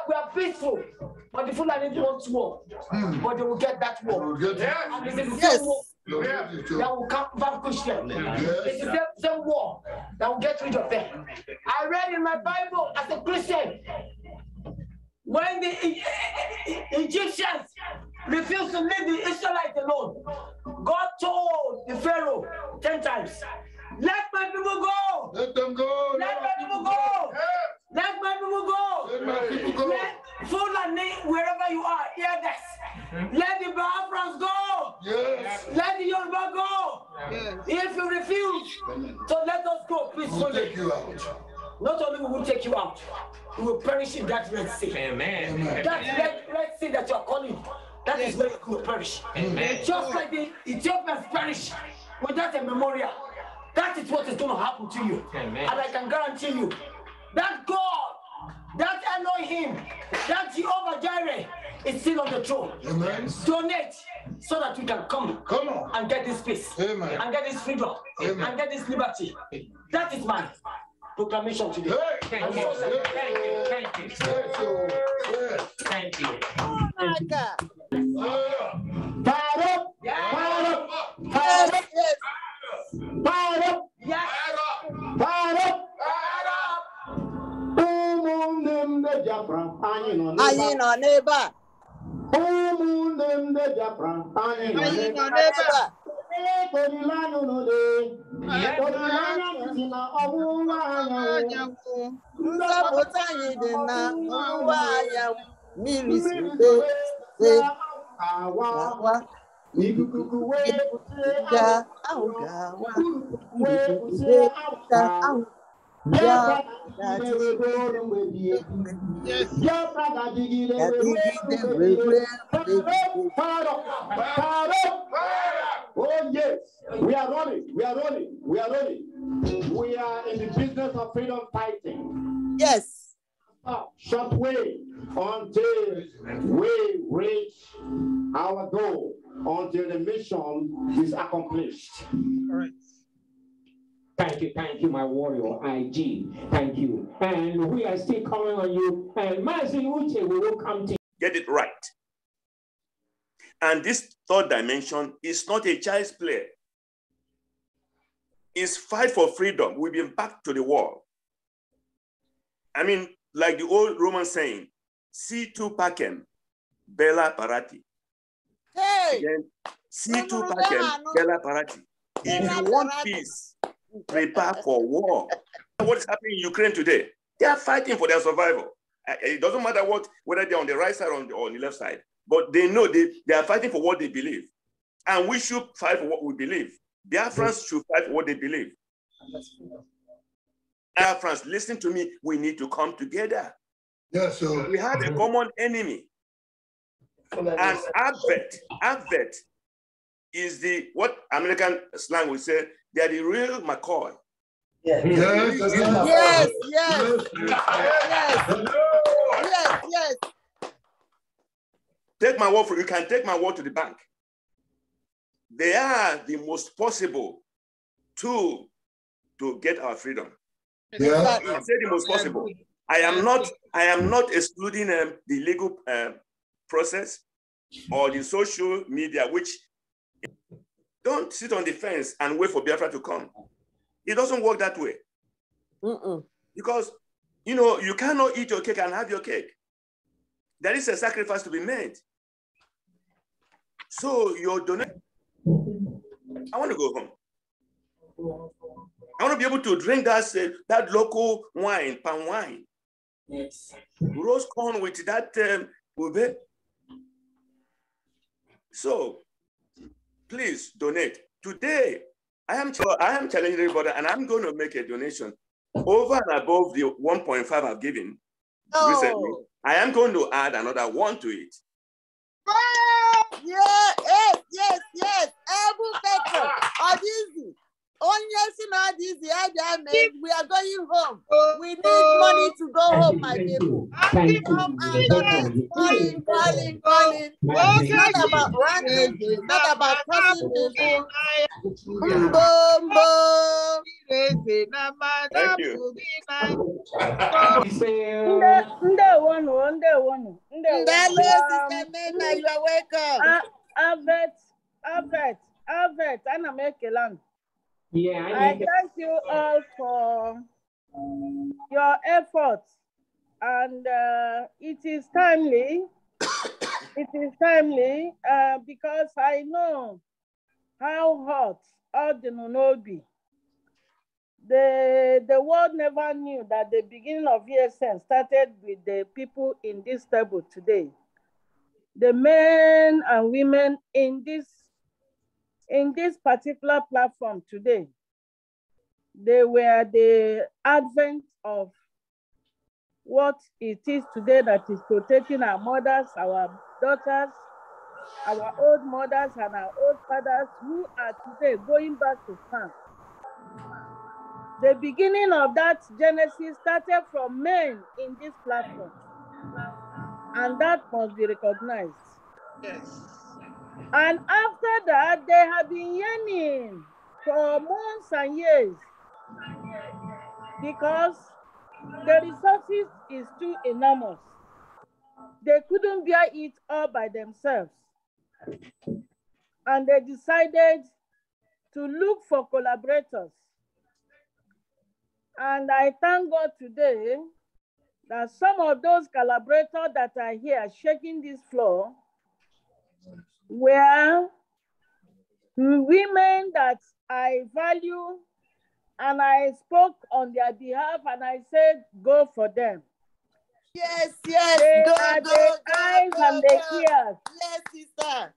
we are peaceful, but the Fulani want war. But they will get that war. And it's the same war that will come vanquish them. It's the same war that will get rid of them. I read in my Bible as a Christian, when the Egyptians refused to leave the Israelites alone, God told the Pharaoh 10 times, let my people go. Let them go. Let my people go. Let my people go. Let my people go. Let Fulani, wherever you are, hear this. Let the Biafrans go. Yes. Let the Yoruba go. Yes. If you refuse, so let us go We'll peacefully. take you out. Not only will we take you out, we will perish in that Red Sea. Amen. That Red Sea that you are calling, that is where you will perish. Amen. Just like the Ethiopians perish without a memorial, that is what is going to happen to you. Amen. And I can guarantee you, that God, that Elohim, that Jehovah Jireh is still on the throne. Amen. Donate so that we can come on and get this peace. Amen. And get this freedom. Amen. And get this liberty. That is my proclamation today. Thank you. Thank you. Thank you. Thank you. Fire up! Fire up! Fire up! Fire up! Yes! Fire up! Anyị nọ n'ebe a. Anyị nọ n'ebe a. Nzọpụta anyị dị na ọwụwa anyanwụ. Mmiri site gawa. Ikuku wee ga ahụ gawa. Ikuku ga ahụ. Ya oh yes, we are running, we are running, we are running. We are in the business of freedom fighting. Yes. Short way until we reach our goal, until the mission is accomplished. All right. Thank you, my warrior, IG. Thank you. And we are still calling on you. And Mazi Uche, we will come to you. Get it right. And this third dimension is not a child's play. It's fight for freedom. We've been back to the wall. I mean, like the old Roman saying, situ pacem, bella parati. Hey! Again, situ pacem, bella parati. If you want peace, prepare for war. What is happening in Ukraine today? They are fighting for their survival. It doesn't matter whether they're on the right side or on the left side, but they know they are fighting for what they believe. And we should fight for what we believe. Biafrans should fight for what they believe. Biafrans, listen to me, we need to come together. Yes, sir. We have a common enemy. And Advert is what American slang would say, they are the real McCoy. Yes. Take my word for you can take my word to the bank. They are the most possible tool to get our freedom. Yeah. I say the most possible. I am not excluding the legal process or the social media, which don't sit on the fence and wait for Biafra to come. It doesn't work that way. Because, you cannot eat your cake and have your cake. There is a sacrifice to be made. So your donation, I want to go home. I want to be able to drink that local wine, palm wine. Yes. Roast corn with that ube. So please donate. Today, I am challenging everybody, and I'm going to make a donation over and above the 1.5 I've given recently. I am going to add another one to it. Yeah, yes. Abu Petro, Odizi. We are going home. We need money to go home, my people. Come and donate. Calling. It's not about ranting. It's not about cursing people. Thank you. You are welcome. Albert, Anna Mekeland. Yeah, I thank you all for your efforts, and it is timely. Because I know how hot all the Nonobi. The world never knew that the beginning of ESN started with the people in this table today. The men and women in this particular platform today, they were the advent of what it is today that is protecting our mothers, our daughters, our old mothers and our old fathers who are today going back to farm. The beginning of that genesis started from men in this platform, and that must be recognized. Yes. And after that, they have been yearning for months and years because the resources is too enormous. They couldn't bear it all by themselves. And they decided to look for collaborators. And I thank God today that some of those collaborators that are here shaking this floor were women that I value, and I spoke on their behalf and I said, go for them. Yes. They are the eyes and the ears. Yes, sister.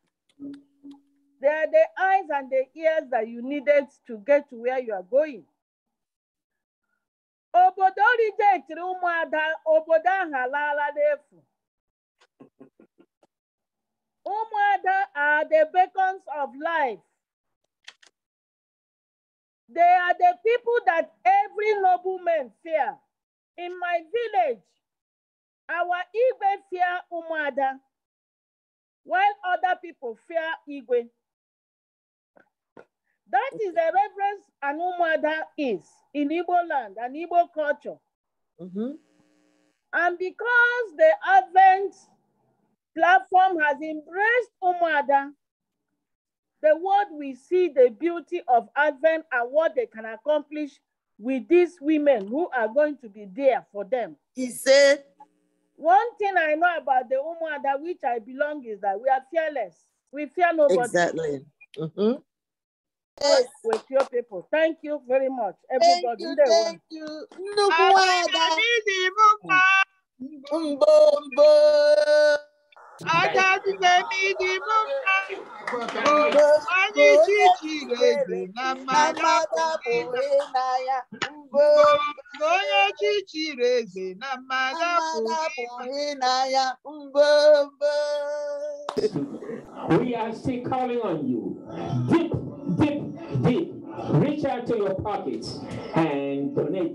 They are the eyes and the ears that you needed to get to where you are going. Obodo rejected ụmụada, obodo halala n'efu. Umuada are the beacons of life. They are the people that every nobleman fear. In my village, our Igwe fear Umuada, while other people fear Igwe. That is the reverence an Umuada is in Igbo land and Igbo culture. And because the Advent platform has embraced Umuada, the world will see the beauty of Advent and what they can accomplish with these women who are going to be there for them. He said, one thing I know about the Umuada which I belong is that we are fearless. We fear nobody. Exactly. Yes. With your people. Thank you very much, everybody. Thank you. We are still calling on you. Deep. Reach out to your pockets and donate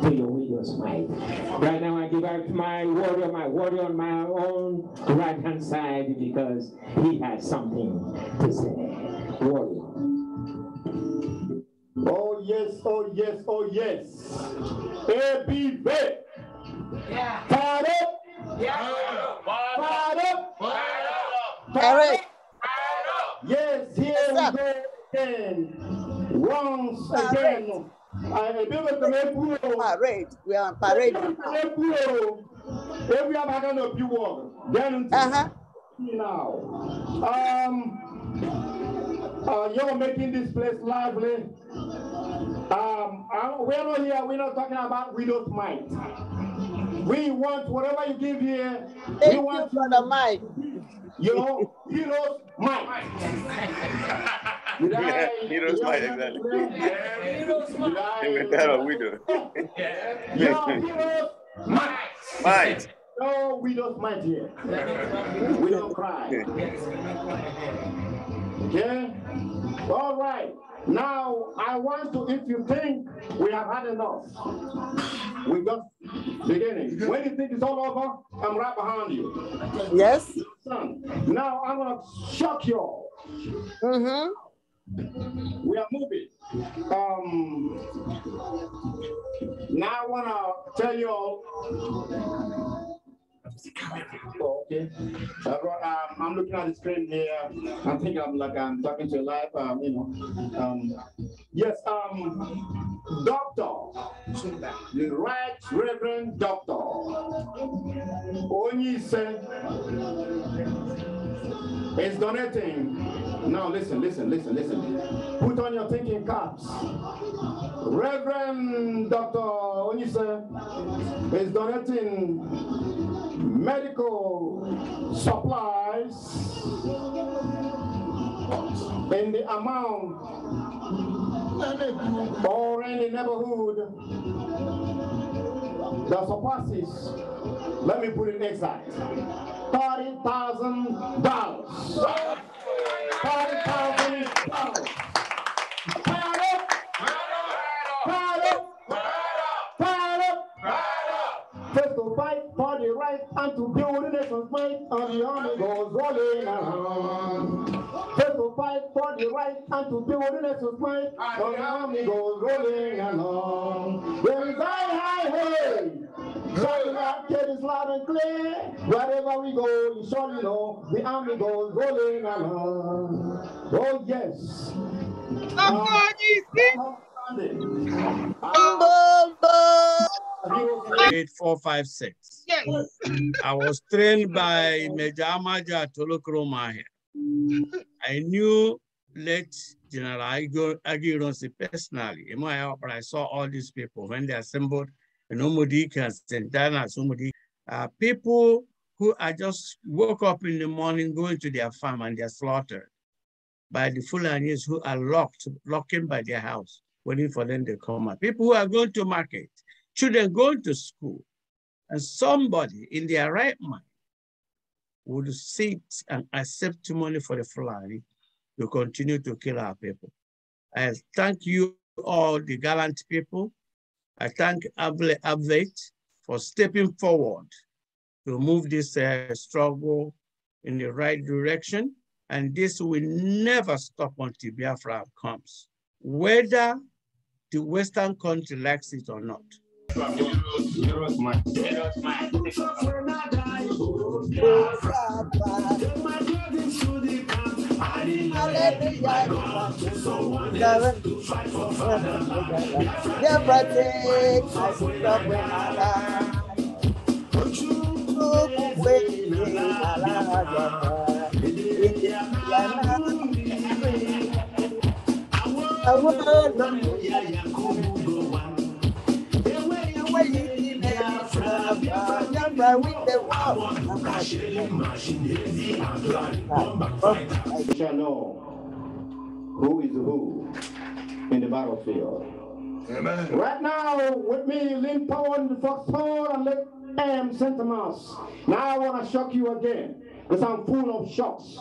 to your widow's mite. Right now, I give out my warrior on my own right-hand side because he has something to say. Warrior. Oh, yes. ABV. Yeah. Fired up. Yeah. Fired up. Yes, here we go again. Once again. Parade. We are on parade. Every other of you walk. Then now. You're making this place lively. We're not here. We're not talking about widow's mite. We want whatever you give here. We want for the mic. You know, heroes might. Heroes might, exactly. Heroes might. That's what we do. Heroes might. No widow's mite here. We don't cry. Okay? All right. Now, I want to, if you think we have had enough, we're just beginning. When you think it's all over, I'm right behind you. Yes. Now, I'm going to shock you all. Mm-hmm. We are moving. Now, I want to tell you all. Okay. I'm looking at the screen here. I think I'm talking to you live. Yes. Doctor, the Right Reverend Doctor Onyise is donating. Now listen. Put on your thinking caps. Reverend Dr. Onyise is donating medical supplies in the amount or in the neighborhood that surpasses, let me put it exact, $30,000. $30,000. First to fight for the right and to build the nation's might, and the army goes rolling around. First to fight for the right and to build the nation's might, and the army goes rolling along. There is high, hey! Shouting out, kid is loud and clear. Wherever we go, you surely know the army goes rolling along. Oh yes. 8456. Yes. I was trained by Major Amaja Tolokroma here. I knew late General Agironsi personally. I saw all these people when they assembled in Umudika and Santana, people who are just woke up in the morning, going to their farm and they're slaughtered by the Fulanis who are locking by their house, waiting for them to come out. People who are going to market, children going to school, and somebody in their right mind would sit and accept money for the Fulani to continue to kill our people. I thank you all, the gallant people. I thank Ablet for stepping forward to move this struggle in the right direction. And this will never stop until Biafra comes, whether the Western country likes it or not. We shall know who is who in the battlefield. Amen. Right now, with me, Lynn Powell in the foxhole and let AM Sentimus. Now I want to shock you again, because I'm full of shocks.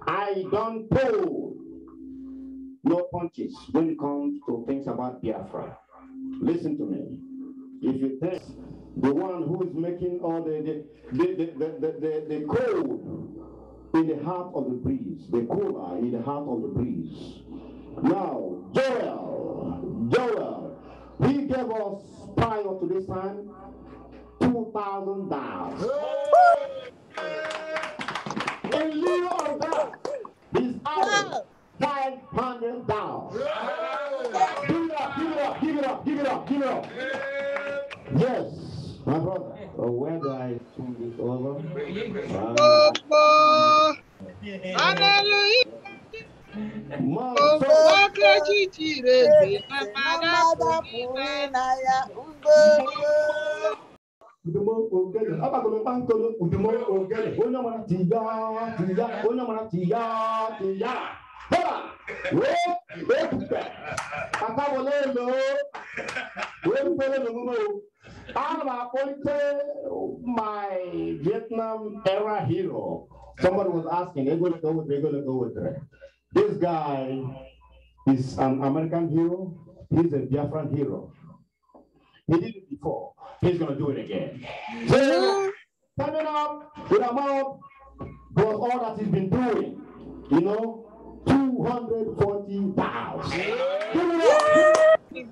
I don't pull no punches when it comes to things about Biafra. Listen to me. If you think the one who is making all the code in the heart of the breeze, the cola in the heart of the breeze. Now, Joel, he gave us prior to this time $2,000. In lieu of that, he's added $500. Give it up. Yes, my brother. Where do I turn this over? Hallelujah. I'm appointed my Vietnam era hero. Somebody was asking, they're going to go with it. This guy is an American hero. He's a Biafran hero. He did it before. He's going to do it again. So, coming up with a mouth for all that he's been doing, you know, 240 pounds. Thank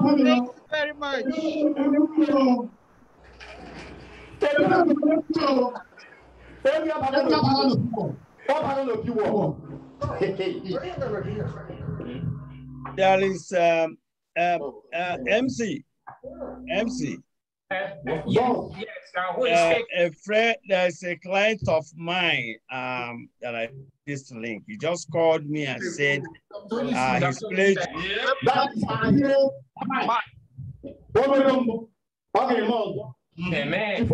you very much. There is MC. There's a client of mine that I this link. He just called me and said his pledge. Amen.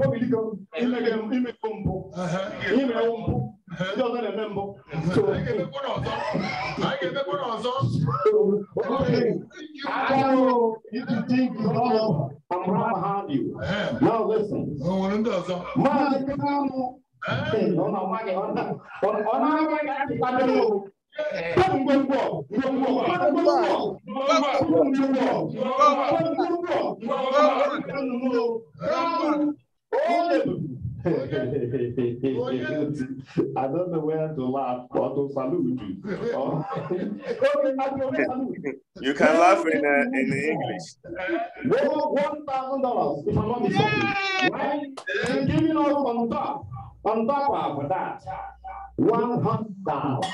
Now listen. I don't know where to laugh or to salute you. You can laugh in English. $1,000 if I'm not mistaken. Right? And giving us on top of that, 100,000.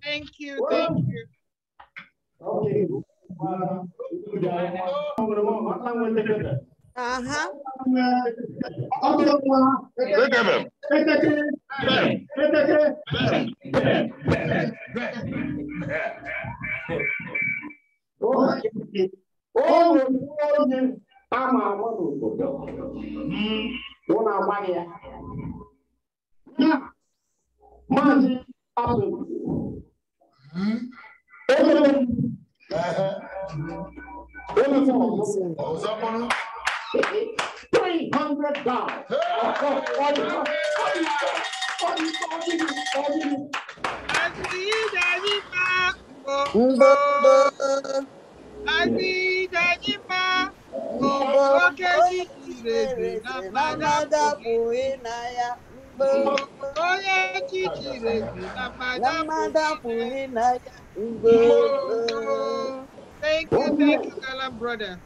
Thank you, thank you. Okay. Thank you, Galan brother.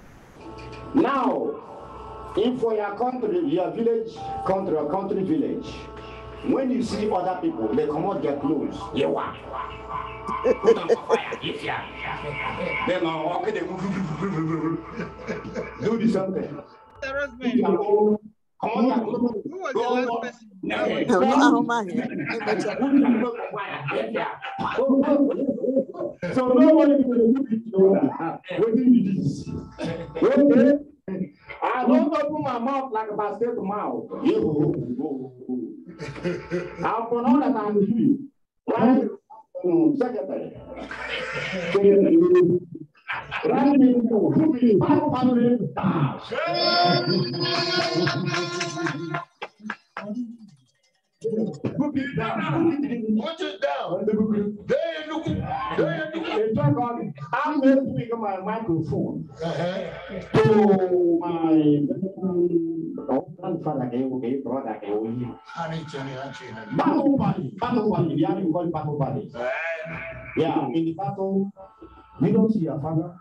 Now, if for your country, your village, country village, when you see other people, they come out their clothes. You are. Put on fire, if ya. Then okay, they do the same thing. Who was the last person? So nobody will do it. What do you do? Okay. I don't open my mouth like a basket mouth. I'll put on that I'm doing. Right? Secretary. Right? Put it down. I'm going to pick up my microphone to my grandfather. Battle party. Yeah, in the battle, you don't see your father,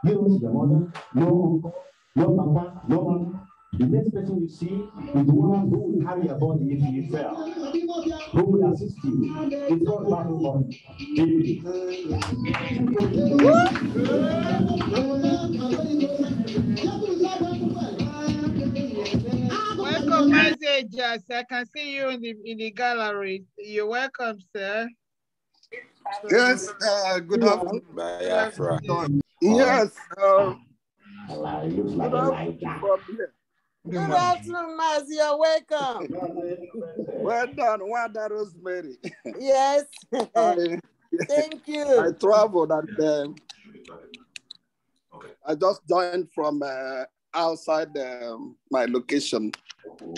you don't see your mother, no uncle, no papa, no mama. The next person you see is the one who will carry your body if you fell, who will assist you. It's not battle body. stage, yes. I can see you in the gallery. You're welcome, sir. Yes, good afternoon. Yes, good afternoon from here. Good afternoon, Maz. You're welcome. Well done, Rosemary. Yes. Thank you. I traveled and I just joined from outside my location.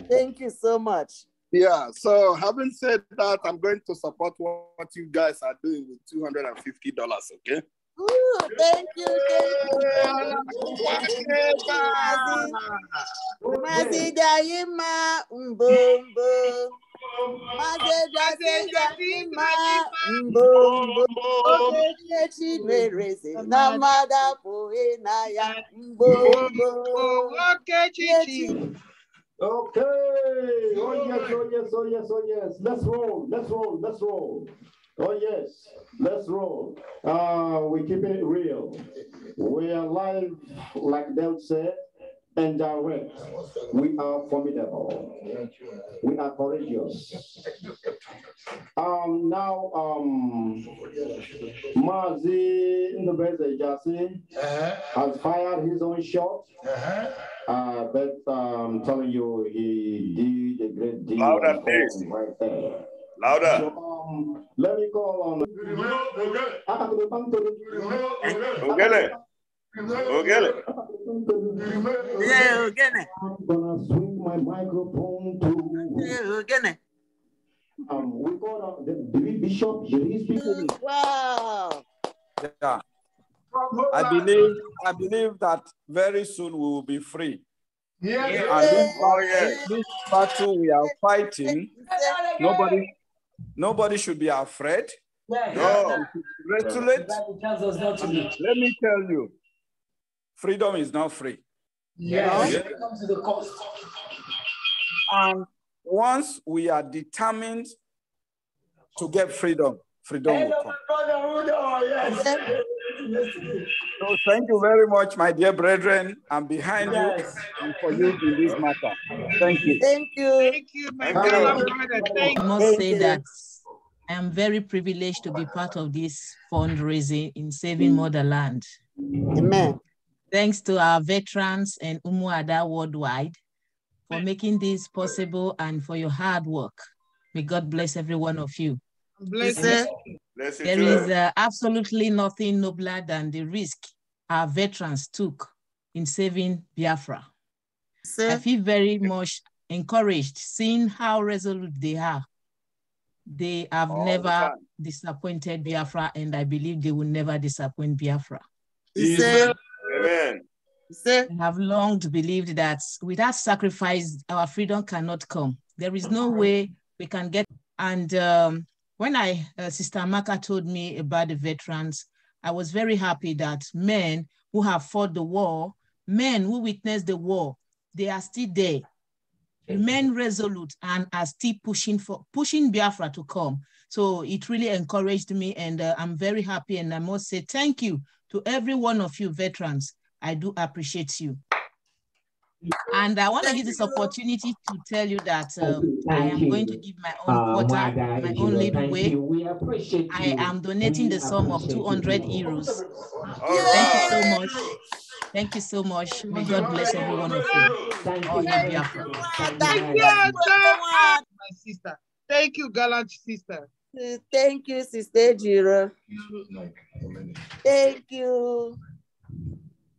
Thank you so much. Yeah, so having said that, I'm going to support what you guys are doing with $250, okay? Ooh, thank you. Mazi Jayima Mbombo. Mazi Jayima Mbombo. Chidwereze Namada Poenaya Mbombo. Okay. Oh yes. Let's roll. Oh yes, let's roll. We're keeping it real. We are live, like Del said, and direct. We are formidable. We are courageous. Mazi Ndubeze Jasi has fired his own shot. But I'm telling you, he did a great deal. Louder, please. Right there. Louder. So, let me call on. Yeah, I'm gonna swing my microphone to. We got the Bishop. Wow. Yeah. I believe that very soon we will be free. Yeah. And this battle we are fighting, nobody should be afraid. No. Let me tell you, freedom is not free. Yes. It comes to the cost. And once we are determined to get freedom will come. So thank you very much, my dear brethren. I'm behind you and for you in this matter. Thank you. Thank you. Thank you, my brother. I must say that I am very privileged to be part of this fundraising in Saving Motherland. Amen. Thanks to our veterans and Umuada worldwide for making this possible and for your hard work. May God bless every one of you. Bless you. There is absolutely nothing nobler than the risk our veterans took in saving Biafra. I feel very much encouraged seeing how resolute they are. They have never disappointed Biafra, and I believe they will never disappoint Biafra. Amen. I have long believed that without sacrifice, our freedom cannot come. There is no way we can get. And when Sister Amaka told me about the veterans, I was very happy that men who have fought the war, men who witnessed the war, they are still there. Men resolute and are still pushing Biafra to come. So it really encouraged me, and I'm very happy. And I must say thank you to every one of you veterans. I do appreciate you. And I want to use this opportunity to tell you that I am going to give my own quota, my own little way. I am donating the sum of 200 euros. Thank you so much. Thank you so much. May God bless every one of you. Thank you, my sister. Thank you, gallant sister. Thank you, Sister Jiro. Thank you.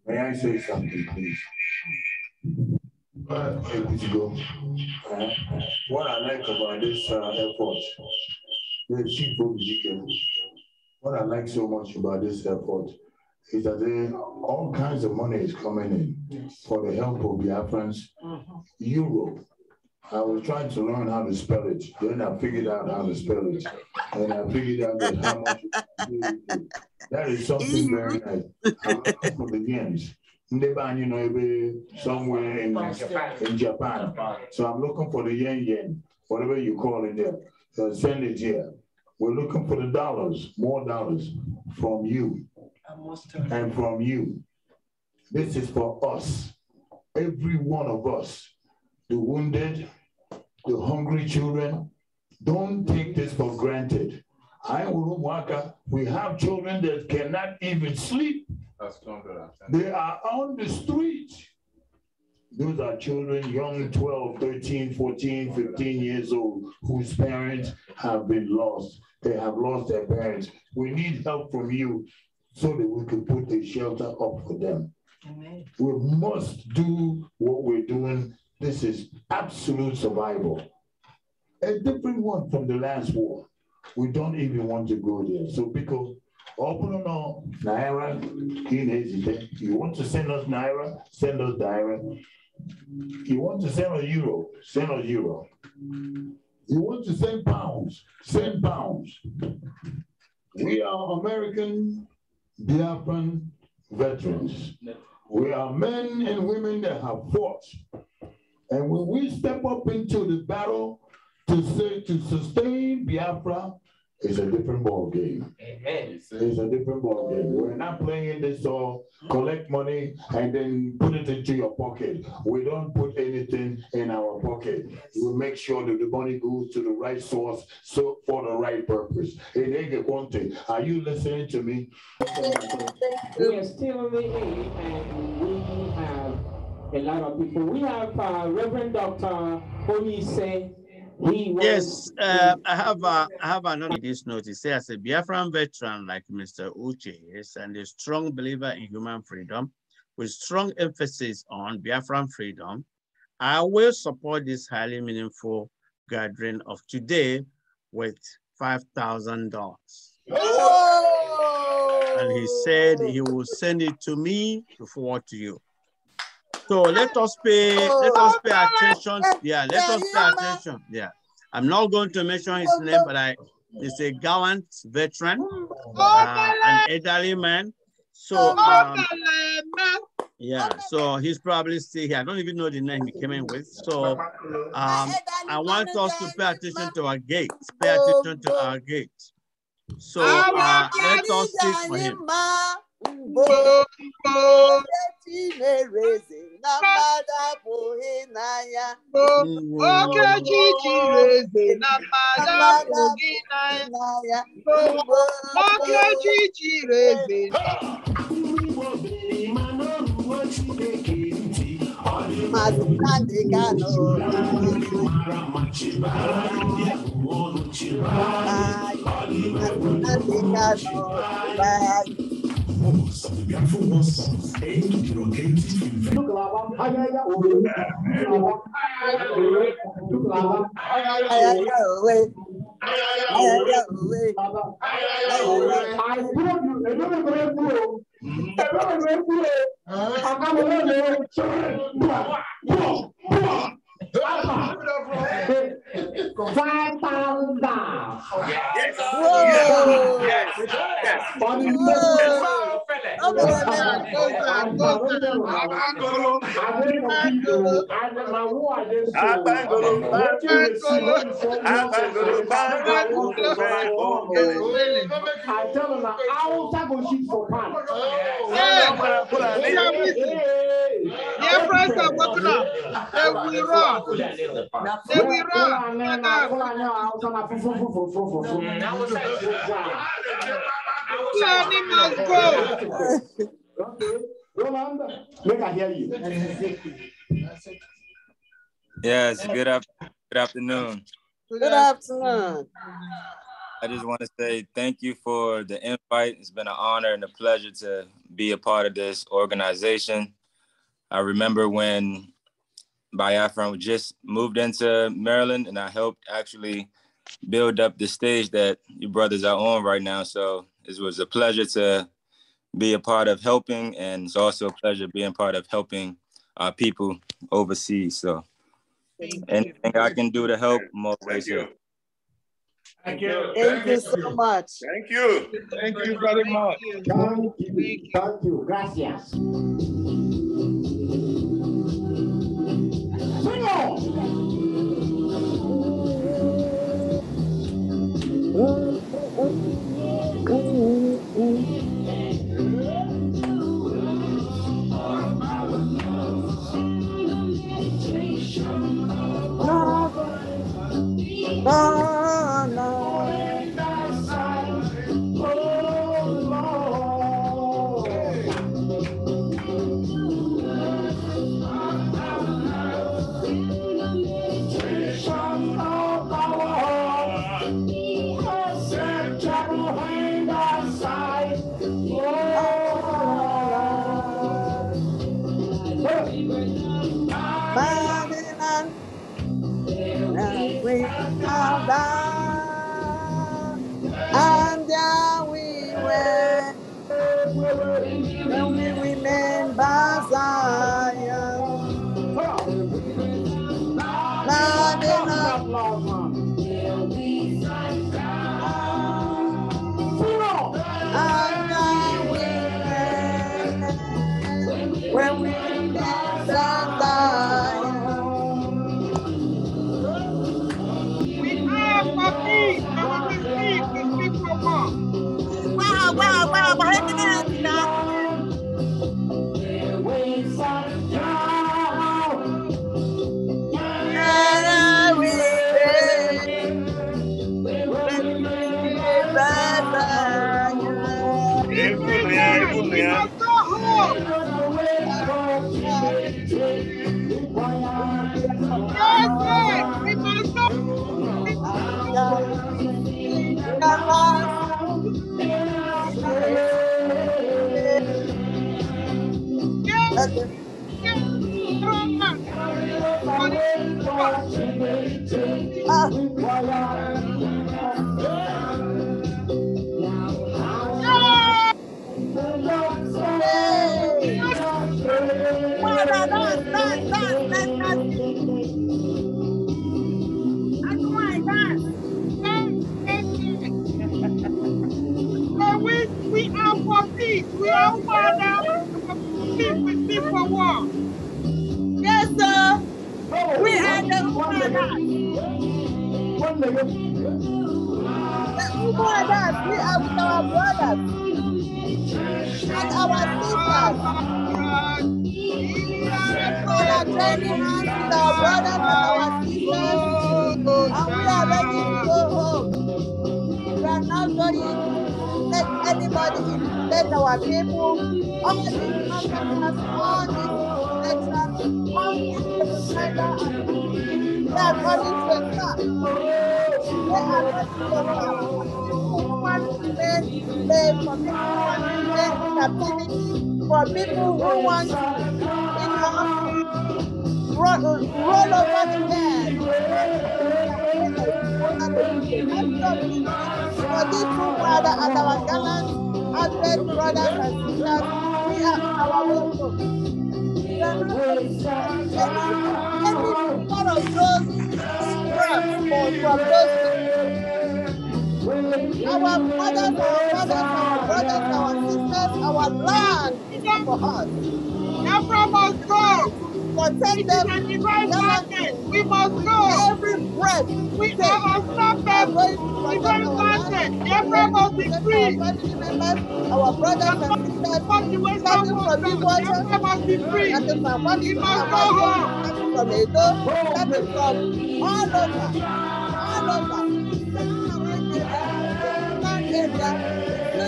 May I say something, please? What I like about this effort, what I like so much about this effort is that all kinds of money is coming in for the help of Biafrans. Europe. I was trying to learn how to spell it. Then I figured out how to spell it. And I figured out that how much that is something very nice. I'm looking for the yens. Somewhere in Japan. So I'm looking for the yen, whatever you call it there. So send it here. We're looking for the dollars, more dollars from you and from you. This is for us, every one of us, the wounded, the hungry children. Don't take this for granted. We have children that cannot even sleep. They are on the street. Those are children, young 12, 13, 14, 15 years old, whose parents have been lost. They have lost their parents. We need help from you so that we can put a shelter up for them. Amen. We must do what we're doing. This is absolute survival. A different one from the last war. We don't even want to go there. So because open on Naira, you want to send us Naira, send us Naira. You want to send us Euro, send us Euro. You want to send pounds, send pounds. We are American Biafran veterans. We are men and women that have fought. And when we step up into the battle to sustain Biafra, it's a different ball game. Amen. It's a different ball game. We're not playing this collect money and then put it into your pocket. We don't put anything in our pocket. We make sure that the money goes to the right source, so for the right purpose. Are you listening to me? We are still in the air, and we have a lot of people. We have Reverend Dr. Onise. Yes, I have another this notice. As a Biafran veteran like Mr. Uche is, and a strong believer in human freedom, with strong emphasis on Biafran freedom, I will support this highly meaningful gathering of today with $5,000. And he said he will send it to me to forward to you. So let us pay attention. Yeah, let us pay attention. Yeah. I'm not going to mention his name, but he's a gallant veteran, an elderly man. So yeah, so he's probably still here. I don't even know the name he came in with. So I want us to pay attention to our gate. Pay attention to our gate. So let us speak for him. Some of the beautiful songs aimed to derogate Dear friends are waking up. Then we run. Then we run. Johnny must go. Make I hear you. Yes, good afternoon. Good afternoon. I just want to say thank you for the invite. It's been an honor and a pleasure to be a part of this organization. I remember when Biafran just moved into Maryland, and I helped actually build up the stage that you brothers are on right now. So it was a pleasure to be a part of helping, and it's also a pleasure being part of helping our people overseas. So anything I can do to help, I'm always here. Thank you. Thank you so much. Thank you. Thank you very much. Thank you. Gracias. No, no. Babylon, we are bound, and there we went when we remain by Zion. Babylon, and there we went when we remain by Zion. We are for peace. We are Father. Peace, we seek for war. Yes, sir. We are the Umadas. The Umadas, we are with our brothers and our sisters. All are joining hands with our brothers and our sisters, and we are ready to go home. We are not going to let anybody intimidate our people. All these officers, all these veterans, all these reminder, they are running to a stop. They are running to a stop. Who want to remain slaves, for people who want to remain in captivity, for people who want to, roll over the bed. For these two brothers and our gallant Advent brothers and sisters, we are on our way home. Any one of those scraps or from those our mothers, our fathers, our brothers, our sisters, our land is for us. Everyone must go. Protect them. We must go. Every breath we are unstoppable. Everyone must be free. Our brothers and sisters starting from Big Water, must be free. Starting from we must go home. Starting from Edo, starting from all over.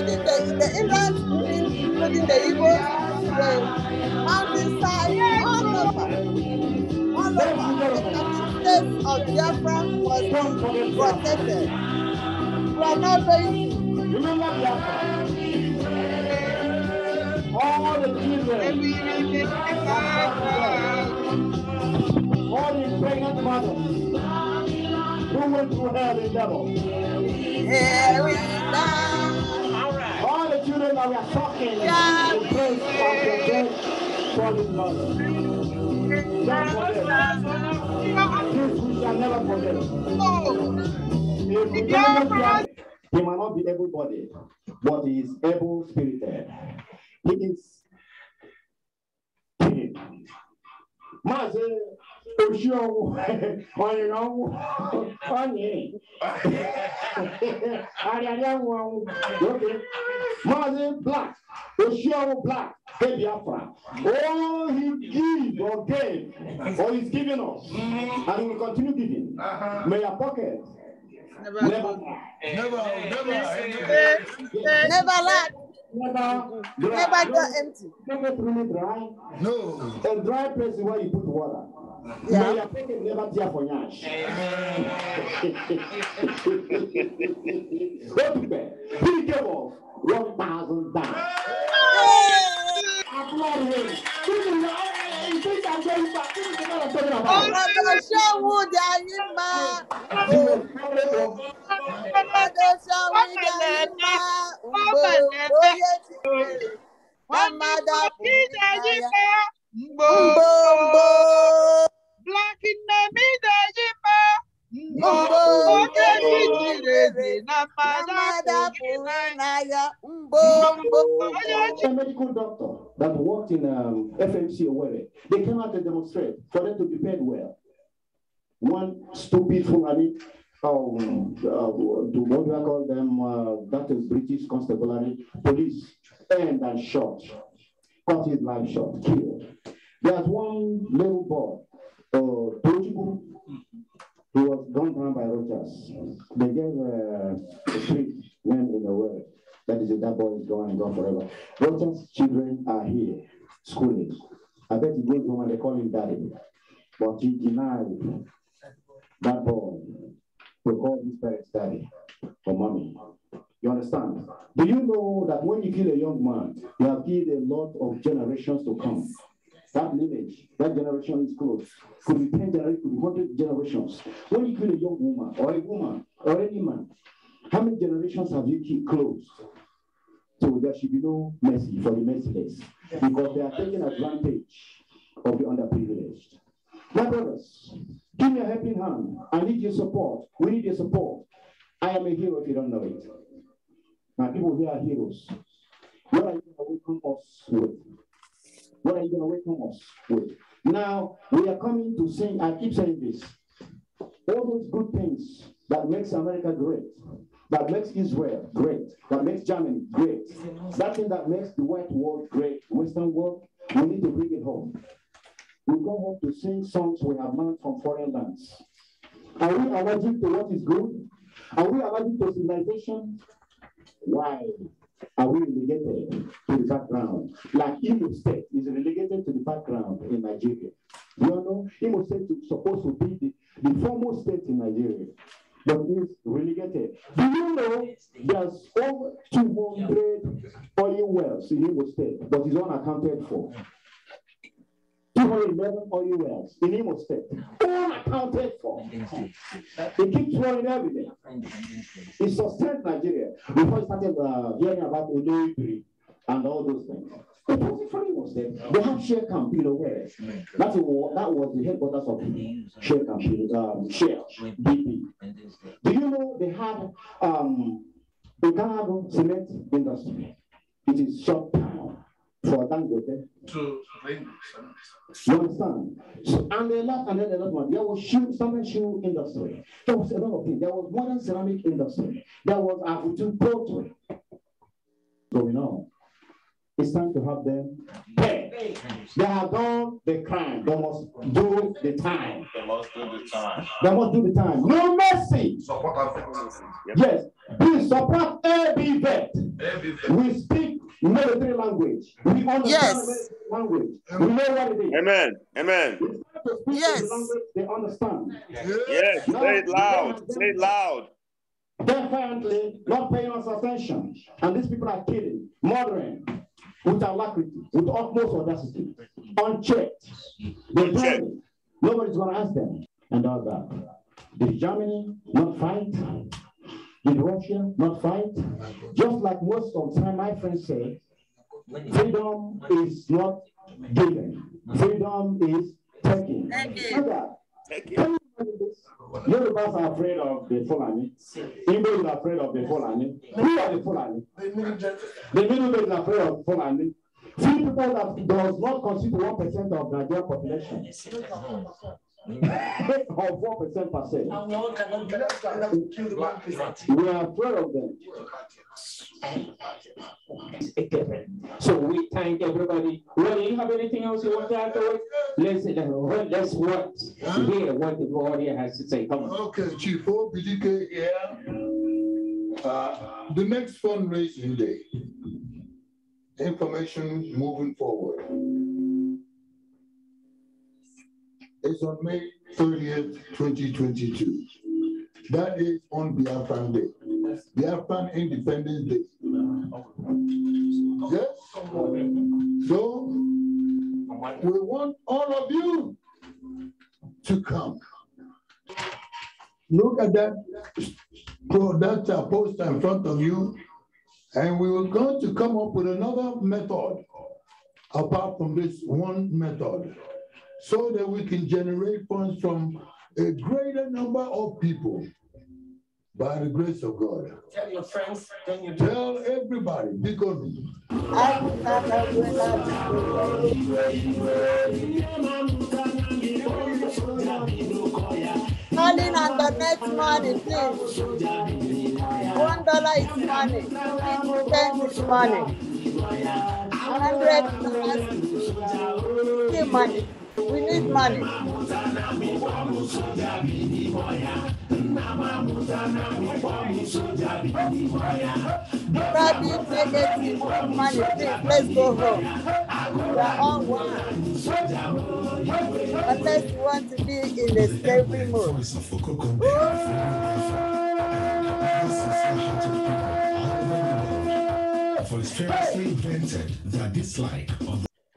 Including the inland, including the Igbos, the mountainside, all over. The state of Biafra was protected. We are not going to remember Biafra. All the children, all the pregnant mothers who went through hell in devil. All the children that were talking in place of their dead fallen mothers. Don't forget. This we shall never forget. He might not be able-bodied, but he is able-spirited. He is king. Maze Oshio, Maze Black, Oshio Black, Biafra. All he gives or gave, or he's giving us, and he will continue giving. May your pocket never lack. Never go empty. Never really dry. No. A dry place is where you put water. Yeah. May your pocket never tear for yash. Go to bed. He gave us 1,000 dollars. Black in the a medical doctor that worked in FMC or whatever, they came out to demonstrate for them to be paid well. One stupid Fulani, what do I call them? That is British constabulary police, and shot, cut his life short, killed. There's one little boy, Tojibu, who was gunned down by Rogers. They gave a street name in the world. That is it, that boy is gone and gone forever. Rogers' children are here, schooling. I bet he goes home and they call him daddy. But he denied that boy to call his parents daddy or mommy. You understand? Do you know that when you kill a young man, you have killed a lot of generations to come? That lineage, that generation is close. Could be 10 generations, could be 100 generations. When you kill a young woman or any man, how many generations have you killed close? So there should be no mercy for the merciless, because they are taking advantage of the underprivileged. My brothers, give me a helping hand. I need your support. We need your support. I am a hero if you don't know it. Now, people here are heroes. What are you going to welcome us with? What are you going to welcome us with? Now, we are coming to sing, I keep saying this, all those good things that makes America great, that makes Israel great, that makes Germany great, that thing that makes the white world great, Western world, we need to bring it home. We go home to sing songs we have learned from foreign lands. Are we allergic to what is good? Are we allergic to civilization? Why are we relegated to the background? Like Imo State is relegated to the background in Nigeria. You know, Imo State is supposed to be the foremost state in Nigeria, but it's relegated. Do you know there's over 200 oil wells in Imo State, but it's unaccounted for? 211 oil wells in Imo State, unaccounted for. It keeps flowing every day. It sustains Nigeria. Before it started hearing about Oloibiri and all those things, it wasn't for Imo State. They have share camp, where that was the headquarters of share camp, share BP. Do you know they had a Ghana cement industry? It is shut down for Dangote. You understand? So, and a lot more. There was shoe industry. There was a lot of things. There was modern ceramic industry. There was Avutu poultry. Going on. It's time to have them pay. They have done the crime. They must do the time. They must do the time. They must do the time. No mercy. Support our Yes. Please support ABVET. We speak military language. We understand military language. We know what it is. Amen. Amen. Yes. They understand. Yes. Say it loud. Say it loud. They're apparently not paying us attention. And these people are killing, murdering, with alacrity, with utmost audacity, unchecked. Nobody's going to ask them. And all that. Did Germany not fight? Did Russia not fight? Just like most of the time my friends say, freedom is not given. Freedom is taken. Yorubas are afraid of the Fulani. Igbos are afraid of the Fulani. Who are the Fulani? The Middle Belt is afraid of Fulani. Few people that does not constitute 1% of Nigerian population. or 4% per se. We are afraid of them. So we thank everybody. Well, do you have anything else you want to add to it? Let's hear what the audience has to say. Come on. Okay, Chief OBDK here. The next fundraising day, information moving forward, is on May 30th, 2022. That is on Biafran Day, Biafran Independence Day. Yes? So, we want all of you to come. Look at that poster in front of you, and we were going to come up with another method apart from this one method, so that we can generate funds from a greater number of people by the grace of God. Tell your friends. Tell everybody, because calling on the next money, please. $1 is money. 10 is money. 100 is money. We need money. Negative money, please. Let's go home. We are all one. Unless you want to be in the slavery mode.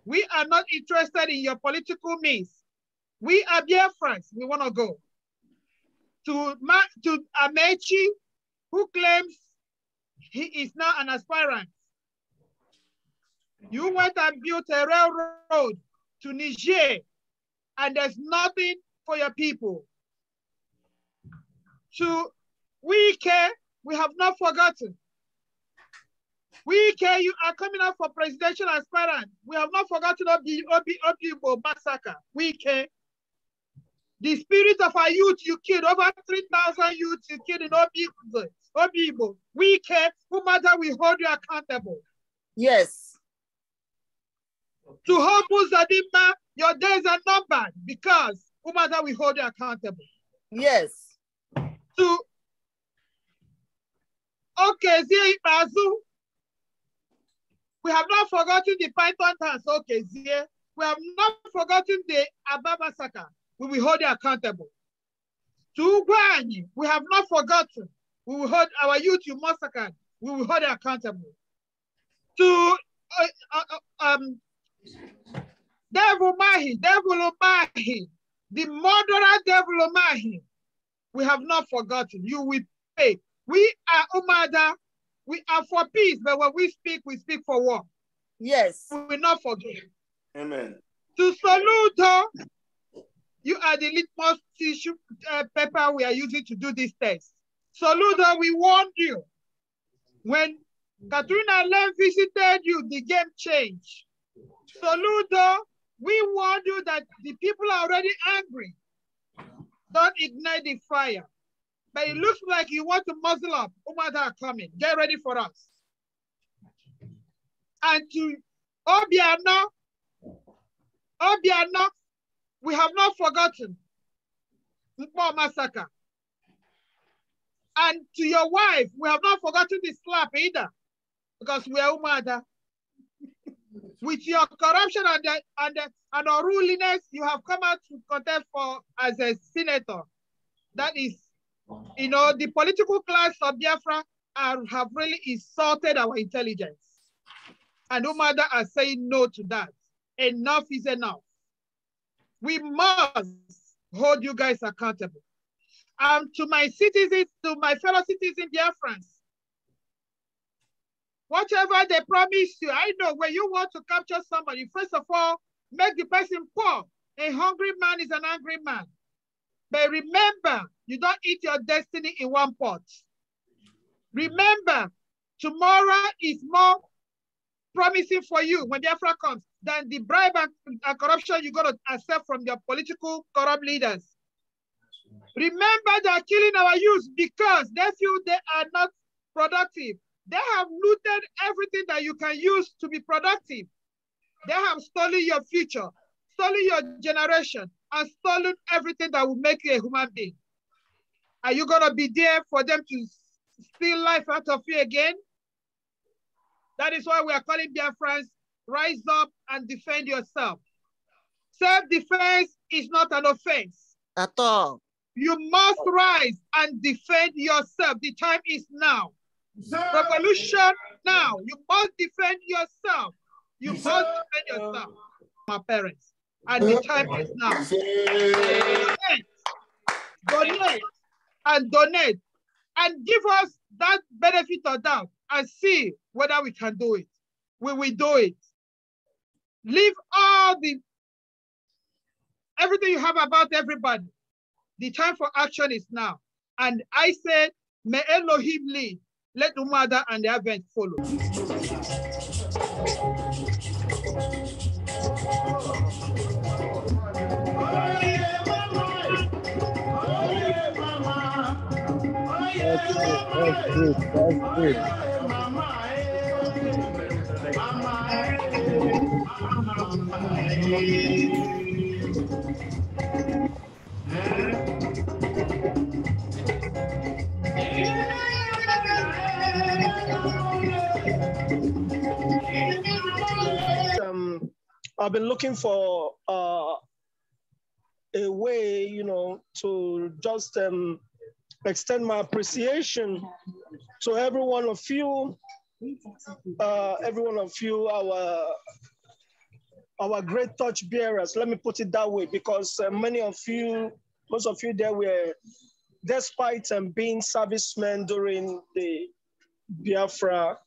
We are not interested in your political means. We are Biafrans. We want to go to Amechi, who claims he is now an aspirant. You went and built a railroad to Niger, and there's nothing for your people. To Wike, we have not forgotten. Wike, you are coming up for presidential aspirant. We have not forgotten Obibo massacre. Wike, the spirit of our youth you killed, over 3,000 youth you killed in Obibo. Wike, Umada will hold you accountable. Yes. To Hobu Zadima, your days are numbered because Umada will hold you accountable. Yes. To Okezie Ibazu, we have not forgotten the Python dance, Okezie. We have not forgotten the Aba massacre. We will hold you accountable. To Ugwani, we have not forgotten. We will hold our youth you massacred. We will hold you accountable. To Devil Umahi, the murderer Devil Umahi, we have not forgotten. You will pay. We are Umada. We are for peace, but when we speak for war. Yes. We will not forget. Amen. To Soludo, you are the litmus tissue paper we are using to do this test. Soludo, we warned you. When Katrina Len visited you, the game changed. Soludo, we warned you that the people are already angry. Don't ignite the fire. But it looks like you want to muzzle up. Umada are coming. Get ready for us. And to Obiano, we have not forgotten Mpo massacre. And to your wife, we have not forgotten the slap either, because we are Umada. With your corruption and unruliness, you have come out to contest for as a senator. That is, you know, the political class of Biafra have really insulted our intelligence. And Umada are saying no to that. Enough is enough. We must hold you guys accountable. To my citizens, to my fellow citizens Biafrans, whatever they promise you, I know when you want to capture somebody, first of all, make the person poor. A hungry man is an angry man. But remember, you don't eat your destiny in one pot. Remember, tomorrow is more promising for you when Biafra comes than the bribe and corruption you're going to accept from your political corrupt leaders. Remember, they are killing our youth because they feel they are not productive. They have looted everything that you can use to be productive. They have stolen your future, stolen your generation, and stolen everything that will make you a human being. Are you going to be there for them to steal life out of you again? That is why we are calling Biafrans, rise up and defend yourself. Self-defense is not an offense. At all. You must rise and defend yourself. The time is now. Revolution now. You must defend yourself. You must defend yourself. My parents. And the time is now. Donate and donate and give us that benefit of doubt and see whether we can do it. We will do it. Leave everything you have about everybody. The time for action is now. And I said, may Elohim lead. Let the mother and the Advent follow. That's good. I've been looking for a way, to just extend my appreciation to every one of you, our great torch bearers. Let me put it that way, because most of you there were, despite being servicemen during the Biafra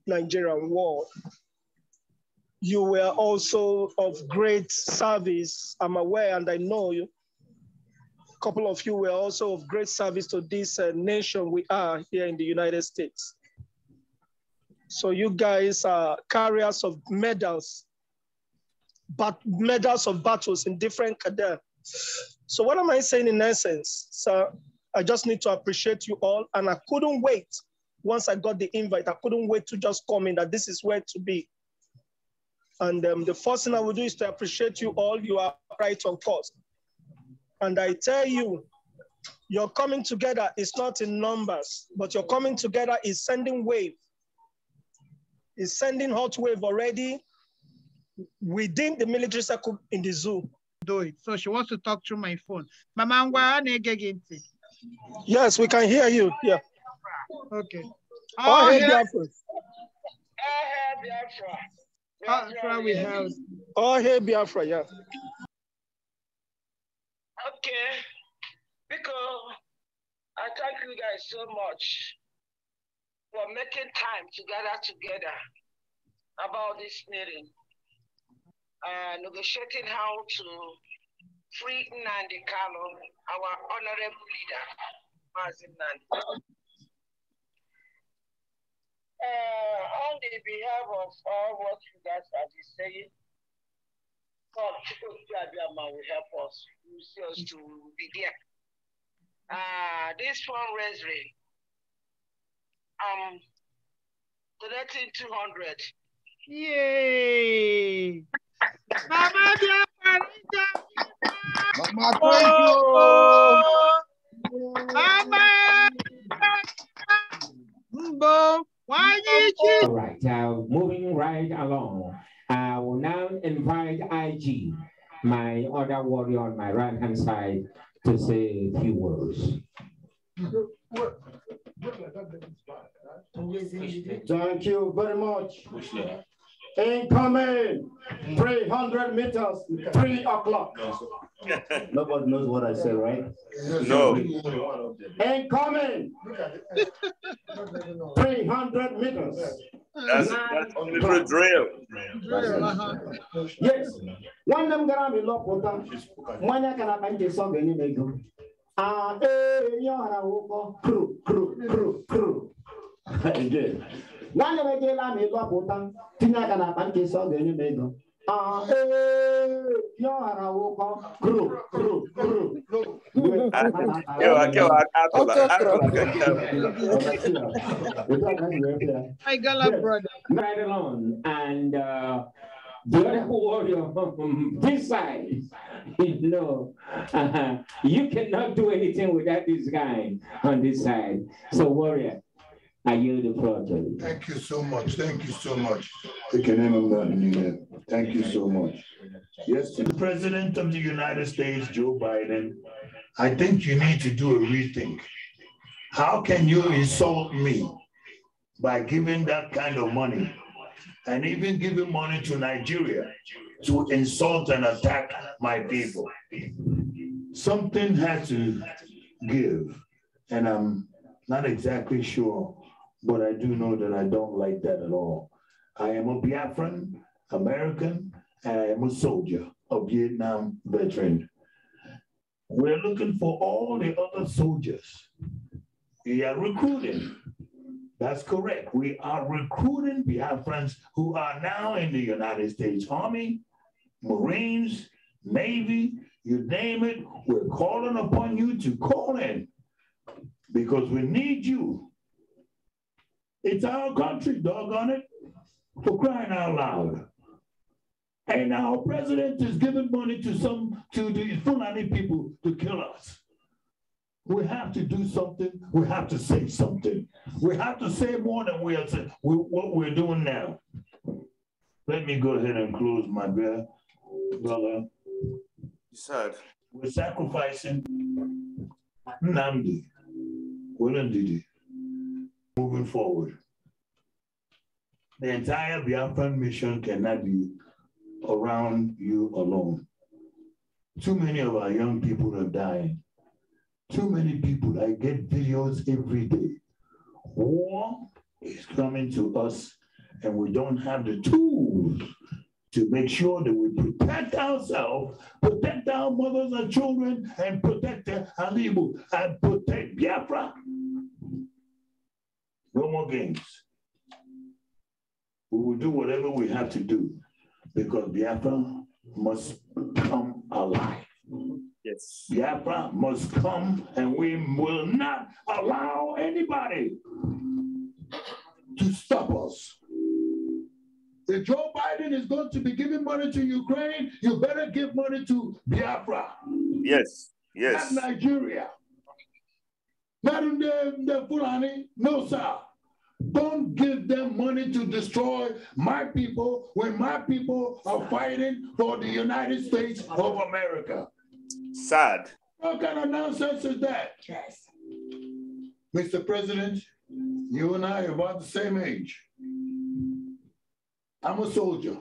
Nigerian war, you were also of great service. I'm aware, and I know you. A couple of you were also of great service to this nation we are here in the United States. So you guys are carriers of medals, but medals of battles in different cadets. So what am I saying in essence? So I just need to appreciate you all, and I couldn't wait. Once I got the invite, I couldn't wait to just come in, that this is where to be. And the first thing I will do is to appreciate you all. You are right on course. And I tell you, your coming together is not in numbers, but your coming together is sending wave. Is sending hot wave already within the military circle in the zoo. Do it. So she wants to talk through my phone. Mama, yes, we can hear you. Yeah. Okay. All hail Biafra. Biafra we have. All hail Biafra, yeah. Okay. Because I thank you guys so much for making time to gather together about this meeting. Negotiating how to free Nnamdi Kanu, our honorable leader, Mazi Nnamdi. On the behalf of all what you guys have been saying, God will help us. You see us to be there. This fundraising, donating 200. Yay! Mama, Mama, thank you. Mama, all right, moving right along. I will now invite IG, my other warrior on my right-hand side, to say a few words. Thank you very much. Incoming 300 meters, 3 o'clock. Nobody knows what I said, right? No. Incoming 300 meters. That's only for drill. Yes. One them gonna be locked with them. One I can find the song any they go. Crew. Again. nwanne m ejeela ma ego apụta tinye aka na akpa nke isi ọ ga-enye m ego ihe ọhara ụkọ My Gala brother. Right along. And the other warrior from this side, you cannot do anything without this guy on this side. So warrior, I yield the floor to you. Thank you so much. Thank you so much. Thank you so much. Yes, to the President of the United States, Joe Biden, I think you need to do a rethink. How can you insult me by giving that kind of money and even giving money to Nigeria to insult and attack my people? Something has to give, and I'm not exactly sure, but I do know that I don't like that at all. I am a Biafran, American, and I am a soldier, a Vietnam veteran. We're looking for all the other soldiers. We are recruiting. That's correct. We are recruiting Biafrans who are now in the United States Army, Marines, Navy, you name it. We're calling upon you to call in because we need you. It's our country, doggone it, for crying out loud. And our president is giving money to the Fulani people to kill us. We have to do something. We have to say something. We have to say more than what we're doing now. Let me go ahead and close, my brother. Sad. We're sacrificing Nnamdi, Ndidi, moving forward. The entire Biafran mission cannot be around you alone. Too many of our young people are dying. Too many people. I get videos every day. War is coming to us, and we don't have the tools to make sure that we protect ourselves, protect our mothers and children, and protect Alibu, and protect Biafra. No more games. We will do whatever we have to do because Biafra must come alive. Yes. Biafra must come, and we will not allow anybody to stop us. If Joe Biden is going to be giving money to Ukraine, you better give money to Biafra. Yes, yes. Not Nigeria. Not in the Fulani. No, sir. Don't give them money to destroy my people when my people are fighting for the United States of America. Sad. What kind of nonsense is that? Yes. Mr. President, you and I are about the same age. I'm a soldier.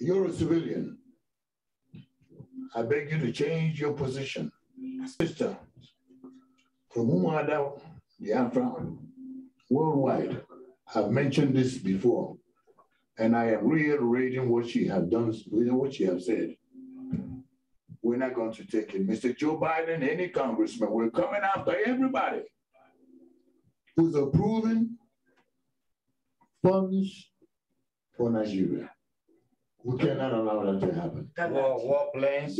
You're a civilian. I beg you to change your position. Sister, from Umada, Biafra, worldwide, I've mentioned this before, and I am reiterating what she has done, what she has said. We're not going to take it. Mr. Joe Biden, any congressman, we're coming after everybody who's approving funds for Nigeria. We cannot allow that to happen. War planes.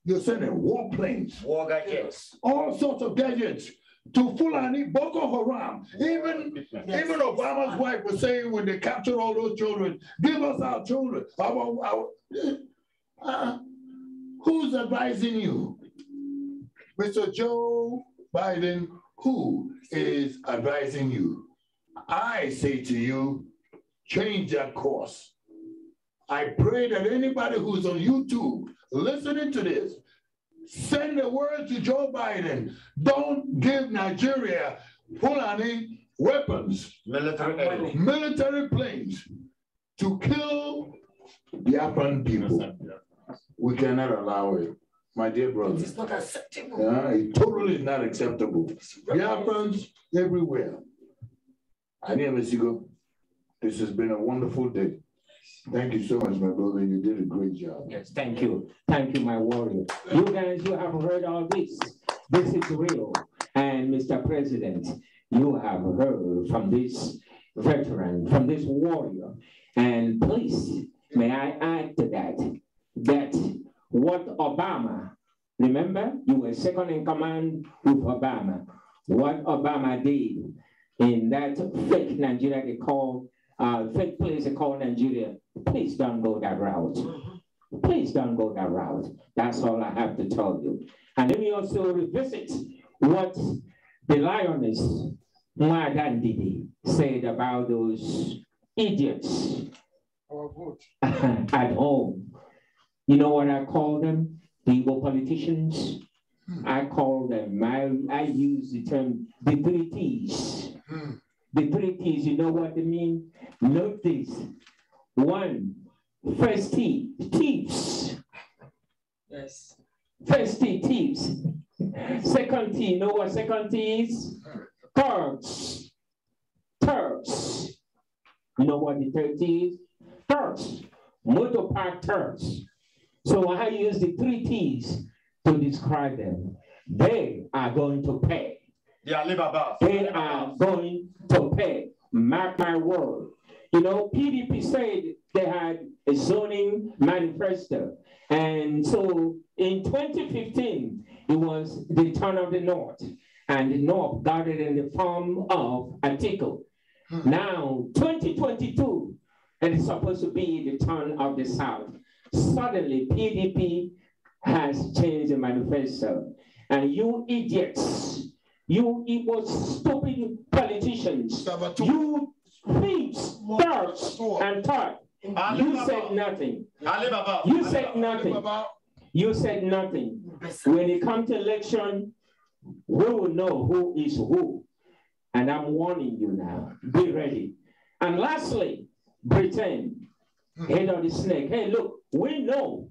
You're sending war planes. War gadgets. All sorts of gadgets to Fulani, Boko Haram. Even Obama's wife was saying when they captured all those children, give us our children. Who's advising you? Mr. Joe Biden, who is advising you? I say to you, change that course. I pray that anybody who's on YouTube listening to this, send a word to Joe Biden. Don't give Nigeria Fulani weapons, military planes to kill Biafran people. We cannot allow it. My dear brother. It's not acceptable. It totally is not acceptable. Biafrans everywhere. Anyamesigo, this has been a wonderful day. Thank you so much, my brother. You did a great job. Yes, thank you. Thank you, my warrior. You guys, you have heard all this. This is real. And Mr. President, you have heard from this veteran, from this warrior. And please, may I add to that what Obama, remember, you were second in command with Obama. What Obama did in that fake Nigeria they call, fake place they call Nigeria, please don't go that route. Please don't go that route. That's all I have to tell you. And let me also revisit what the lioness Mwadandidi said about those idiots at home. You know what I call them? The Igbo politicians. I call them, I use the term, the 3 T's. The 3 T's, you know what they mean? Note this. 1, first T, thieves. Yes. First T, thieves. Second T, you know what second T is? Thugs. Thugs. You know what the third T is? Thugs. Motor park thugs. So I use the 3 T's to describe them. They are going to pay. They are going to pay. Mark my word. You know, PDP said they had a zoning manifesto. And so in 2015, it was the turn of the North. And the North got it in the form of article. Now, 2022, and it's supposed to be the turn of the South. Suddenly, PDP has changed the manifesto. And you idiots, you Igbo stupid politicians, you thieves, thugs, and thought, you said nothing. You said nothing. You said nothing. When it comes to election, we will know who is who. And I'm warning you now, be ready. And lastly, Britain, head of the snake. Hey, look, we know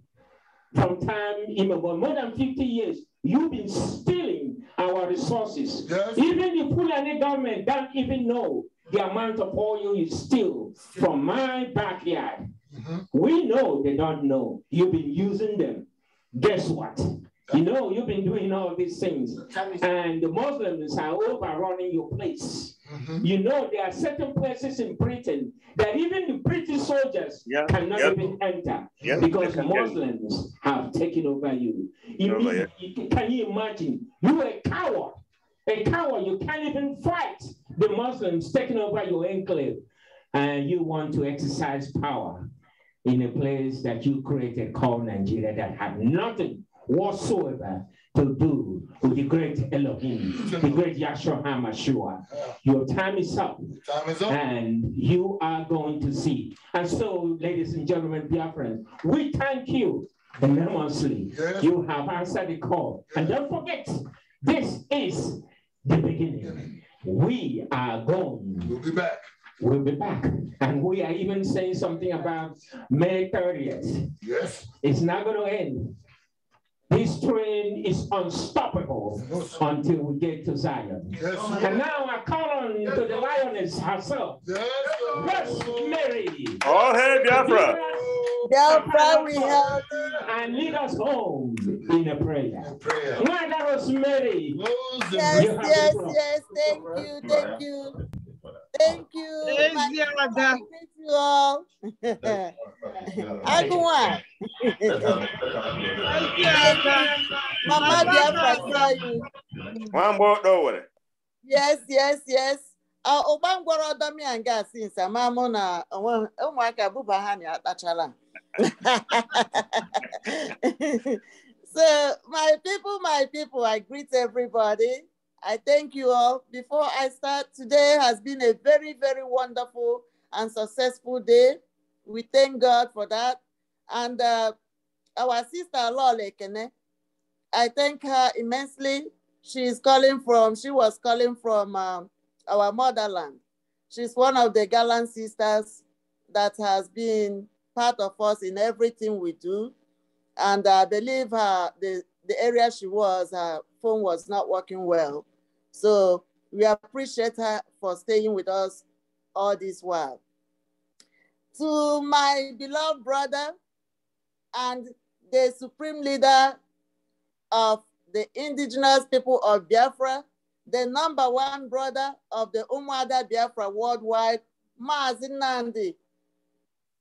from time immemorial, more than 50 years, you've been stealing our resources. Yes. Even the Fulani government don't even know the amount of oil you steal from my backyard. We know they don't know. You've been using them. Guess what? You know, you've been doing all these things. And the Muslims are overrunning your place. You know, there are certain places in Britain that even the British soldiers cannot even enter because Muslims have taken over you. Can you imagine? You're a coward. A coward. You can't even fight the Muslims taking over your enclave. And you want to exercise power in a place that you created called Nigeria that had nothing whatsoever to do with the great Elohim, the great Yahshua HaMashiach. Your time is up. And you are going to see. And so, ladies and gentlemen, dear friends, we thank you enormously. You have answered the call. And don't forget, this is the beginning. We are going. We'll be back. We'll be back. And we are even saying something about May 30th. Yes. It's not going to end. This train is unstoppable until we get to Zion. Yes. And now I call on to the lioness herself. Yes, Mary. All hail Biafra. Biafra, we help you. And lead us home in a prayer. Why that was Mary? Yes, yes, yes. Thank you, thank you. Thank you. Thank you all. Agua. Mama Biafra saw you. One more door. Yes, yes, yes. Obangwara Domi and Gas since a mamona, Omaka Bubahani at Achala. So, my people, I greet everybody. I thank you all. Before I start, today has been a very, very wonderful and successful day. We thank God for that. And our sister Lole Kene, I thank her immensely. She was calling from our motherland. She's one of the gallant sisters that has been part of us in everything we do. And I believe the area she was, her phone was not working well. So we appreciate her for staying with us all this while. To my beloved brother and the supreme leader of the indigenous people of Biafra, the #1 brother of the Umuada Biafra worldwide, Mazi Nnamdi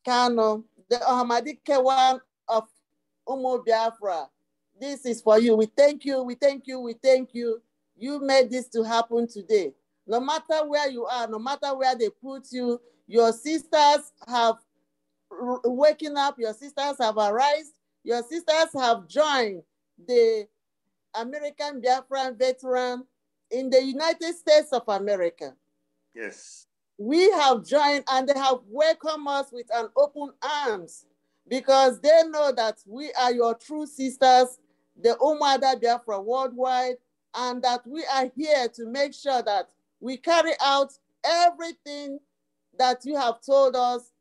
Kanu, the Ohamadike one of Umu Biafra. This is for you. We thank you, we thank you, we thank you. You made this to happen today. No matter where you are, no matter where they put you, your sisters have waken up, your sisters have arisen, your sisters have joined the American Biafran veteran in the United States of America. Yes. We have joined and they have welcomed us with an open arms because they know that we are your true sisters, the Umuada Biafra worldwide, and that we are here to make sure that we carry out everything that you have told us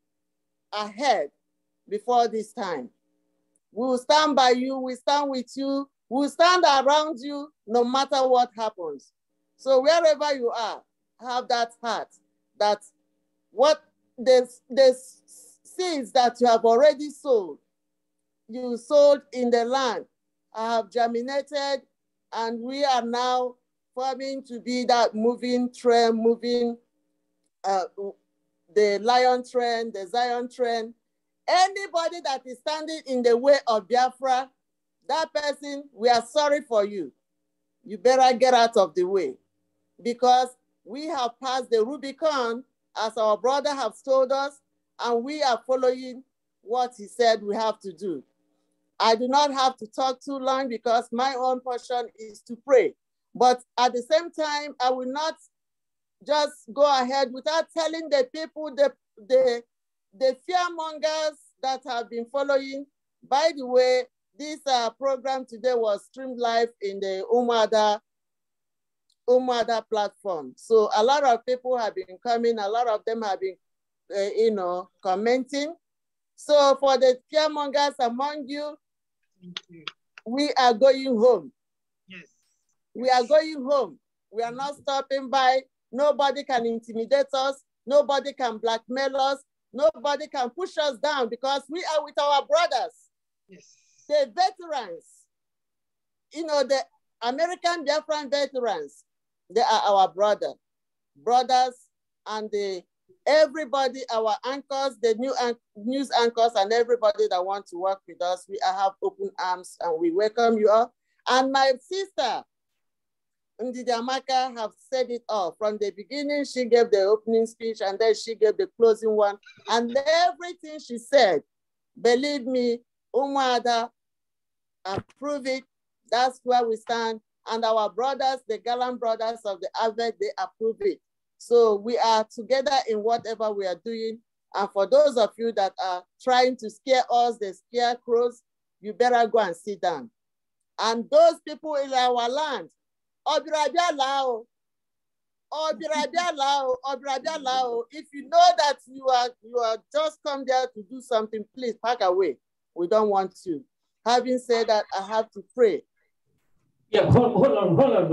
ahead before this time. We will stand by you, we stand with you, we will stand around you no matter what happens. So wherever you are, have that heart that what the seeds that you have already sowed, you sowed in the land, have germinated, and we are now forming to be that moving train, moving the lion train, the Zion train. Anybody that is standing in the way of Biafra, that person, we are sorry for you. You better get out of the way because we have passed the Rubicon, as our brother has told us, and we are following what he said we have to do. I do not have to talk too long because my own portion is to pray. But at the same time, I will not just go ahead without telling the people, the fearmongers that have been following. By the way, this program today was streamed live in the Umuada platform. So a lot of people have been coming, a lot of them have been, commenting. So for the fearmongers among you, we are going home. Yes. We are going home. We are not stopping by. Nobody can intimidate us. Nobody can blackmail us. Nobody can push us down because we are with our brothers. Yes. The veterans, the American Biafran veterans, they are our brothers, and everybody, our anchors, the news anchors, and everybody that want to work with us, we have open arms and we welcome you all. And my sister, Ndidi Amaka, have said it all. From the beginning, she gave the opening speech and then she gave the closing one. And everything she said, believe me, Umuada approve it. That's where we stand. And our brothers, the gallant brothers of the AVET, they approve it. So we are together in whatever we are doing. And for those of you that are trying to scare us, the scarecrows, you better go and sit down. And those people in our land, if you know that you are just come there to do something, please pack away. We don't want you. Having said that, I have to pray. Yeah, hold on, Wanda,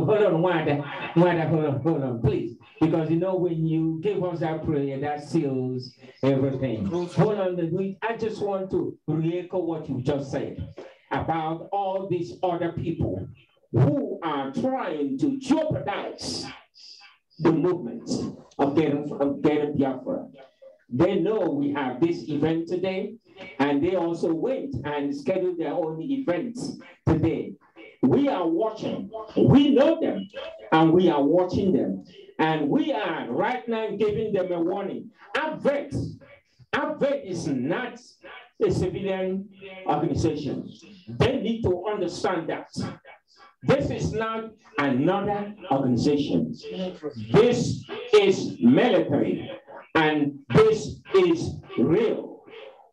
hold on, please. Because when you give us that prayer, that seals everything. Hold on, I just want to re-echo what you just said about all these other people who are trying to jeopardize the movement of getting Biafra. They know we have this event today, and they also went and scheduled their own events today. We are watching, we know them, and we are watching them. And we are right now giving them a warning. AVET is not a civilian organization. They need to understand that. This is not another organization. This is military, and this is real.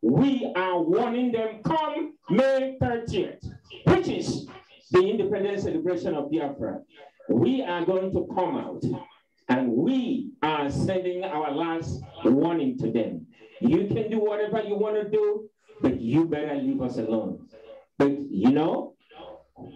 We are warning them come May 30th, which is the independence celebration of Biafra. We are going to come out, and we are sending our last warning to them. You can do whatever you want to do, but you better leave us alone. But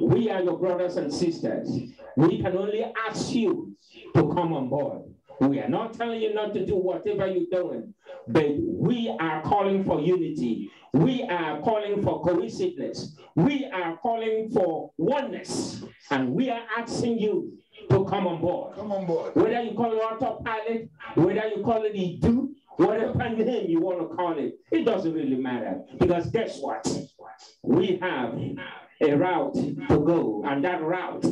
we are your brothers and sisters. We can only ask you to come on board. We are not telling you not to do whatever you're doing, but we are calling for unity. We are calling for cohesiveness. We are calling for oneness. And we are asking you to to come on board. Come on board. Whether you call it autopilot, whether you call it EDU, whatever name you want to call it, it doesn't really matter. Because guess what? We have a route to go, and that route,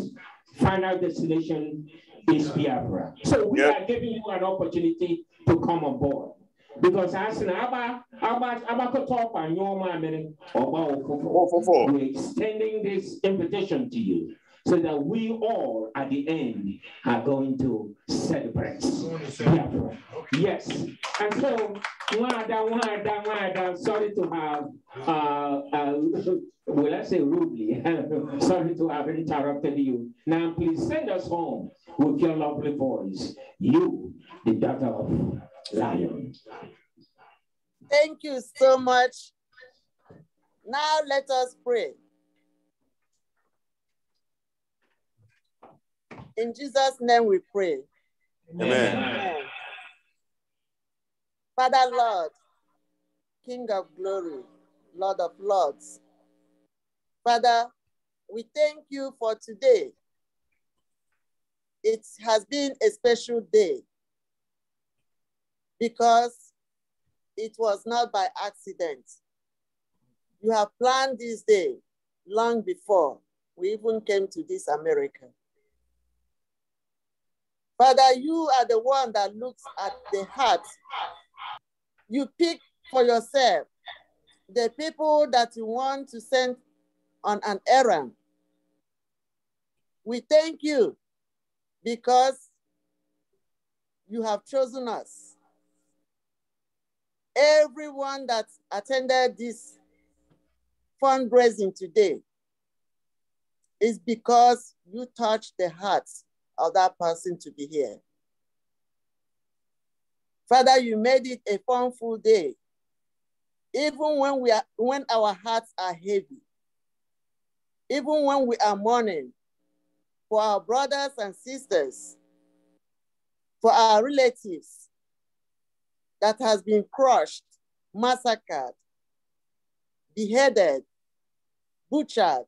final destination is Biafra. So we are giving you an opportunity to come on board. Because as an we're extending this invitation to you so that we all at the end are going to celebrate. Yes. And so, sorry to have, well, I say rudely, sorry to have interrupted you. Now, please send us home with your lovely voice. You, the daughter of Lion. Thank you so much. Now let us pray. In Jesus' name we pray. Amen. Amen. Father Lord, King of glory, Lord of lords. Father, we thank you for today. It has been a special day because it was not by accident. You have planned this day long before we even came to this America. Father, you are the one that looks at the heart. You pick for yourself the people that you want to send on an errand. We thank you because you have chosen us. Everyone that attended this fundraising today is because you touched the hearts of that person to be here. Father, you made it a fun-full day, even when our hearts are heavy, even when we are mourning for our brothers and sisters, for our relatives that has been crushed, massacred, beheaded, butchered,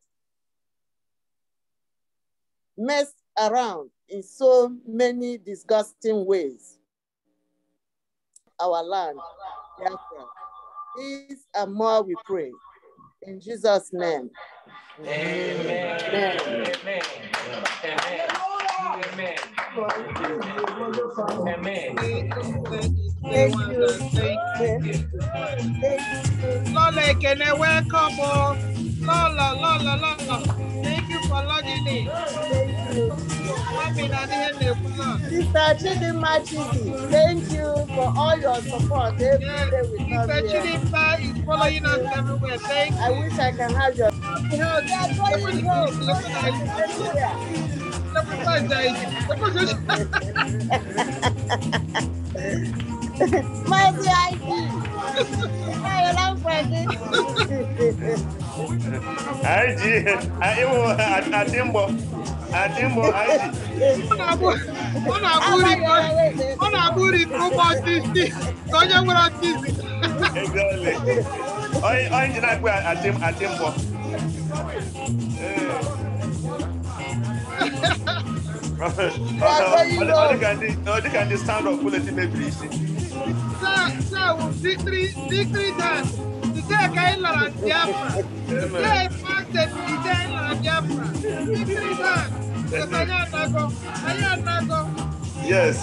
messed around in so many disgusting ways. Our land, Biafra. This and more we pray. In Jesus' name. Amen. Amen. Amen. Amen. Amen. Thank you. Lola, can I welcome? Lola. Thank you for logging in. Sister Chidinma Chidi, thank you for all your support every day we come Sister here. Chidinma is following us everywhere. Thank you. I wish I can have your. They can stand up bulletin maybe. So victory dance. Today I can't learn Biafra. Today I fasted. Today I learn Biafra. Victory dance. Because I nago. Yes.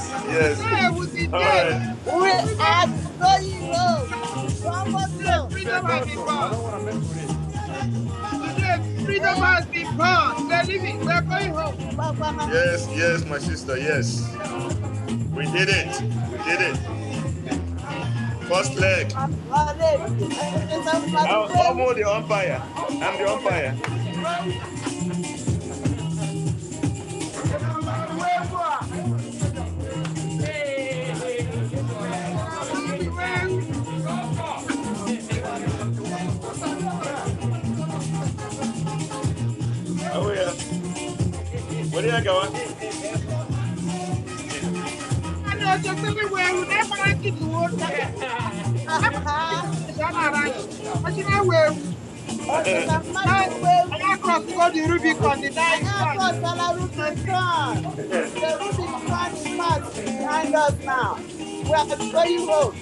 Today was the day. We are going home. Freedom has been born. Today freedom has been born. We're living. We're going home. Yes, my sister. Yes, we did it. First leg. I'm the umpire. I'm the umpire. Oh yeah. Where do you go? us now. We are going home.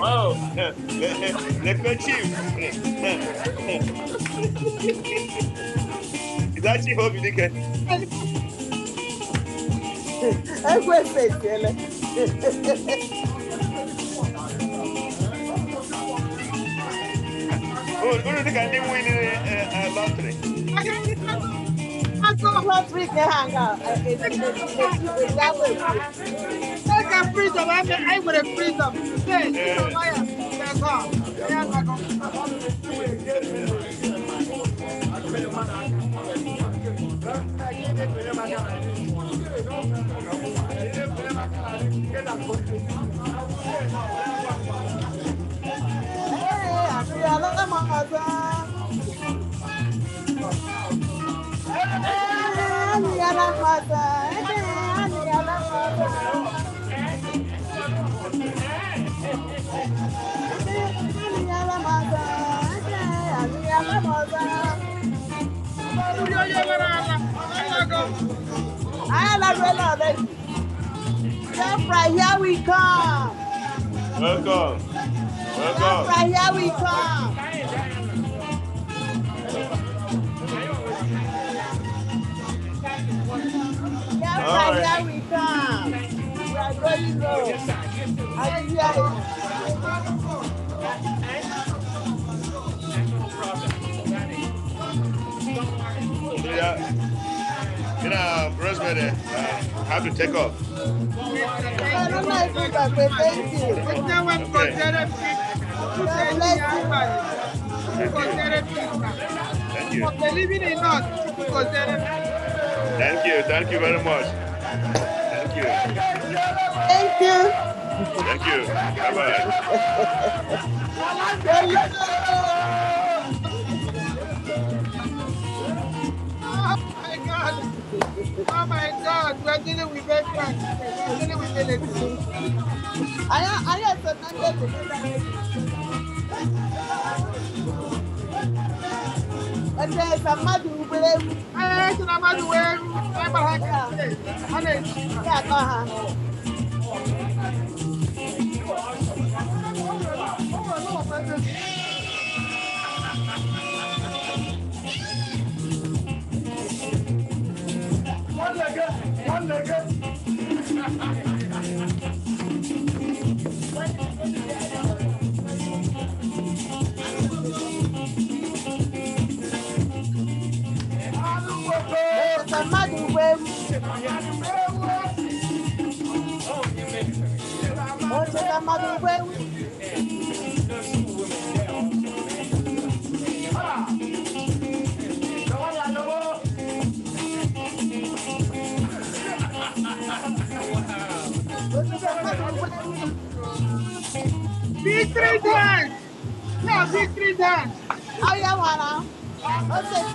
Wow, the chief. Is that chief of the who do you think I did win lottery? Lottery can hang out. Take a freedom. I would have freedom. Here we come. Welcome. Welcome. Here we come. Here we come. We are going low. Yeah. You know, Rosemary, have to take off. Thank you. Thank you very much. Thank you. Thank you. Thank you. Bye-bye. Oh my God, we're dealing with veterans. We're dealing with military. I am and there's a mother who believes. I am a mother where I'm a One leg. Victory dance! Yeah, victory dance! Oh, yeah, wanna? What's it?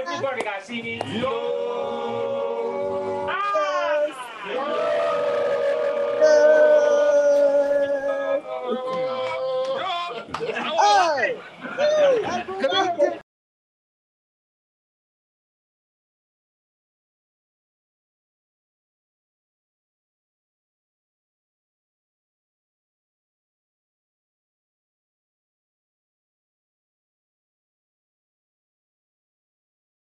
Everybody got see me. Yo.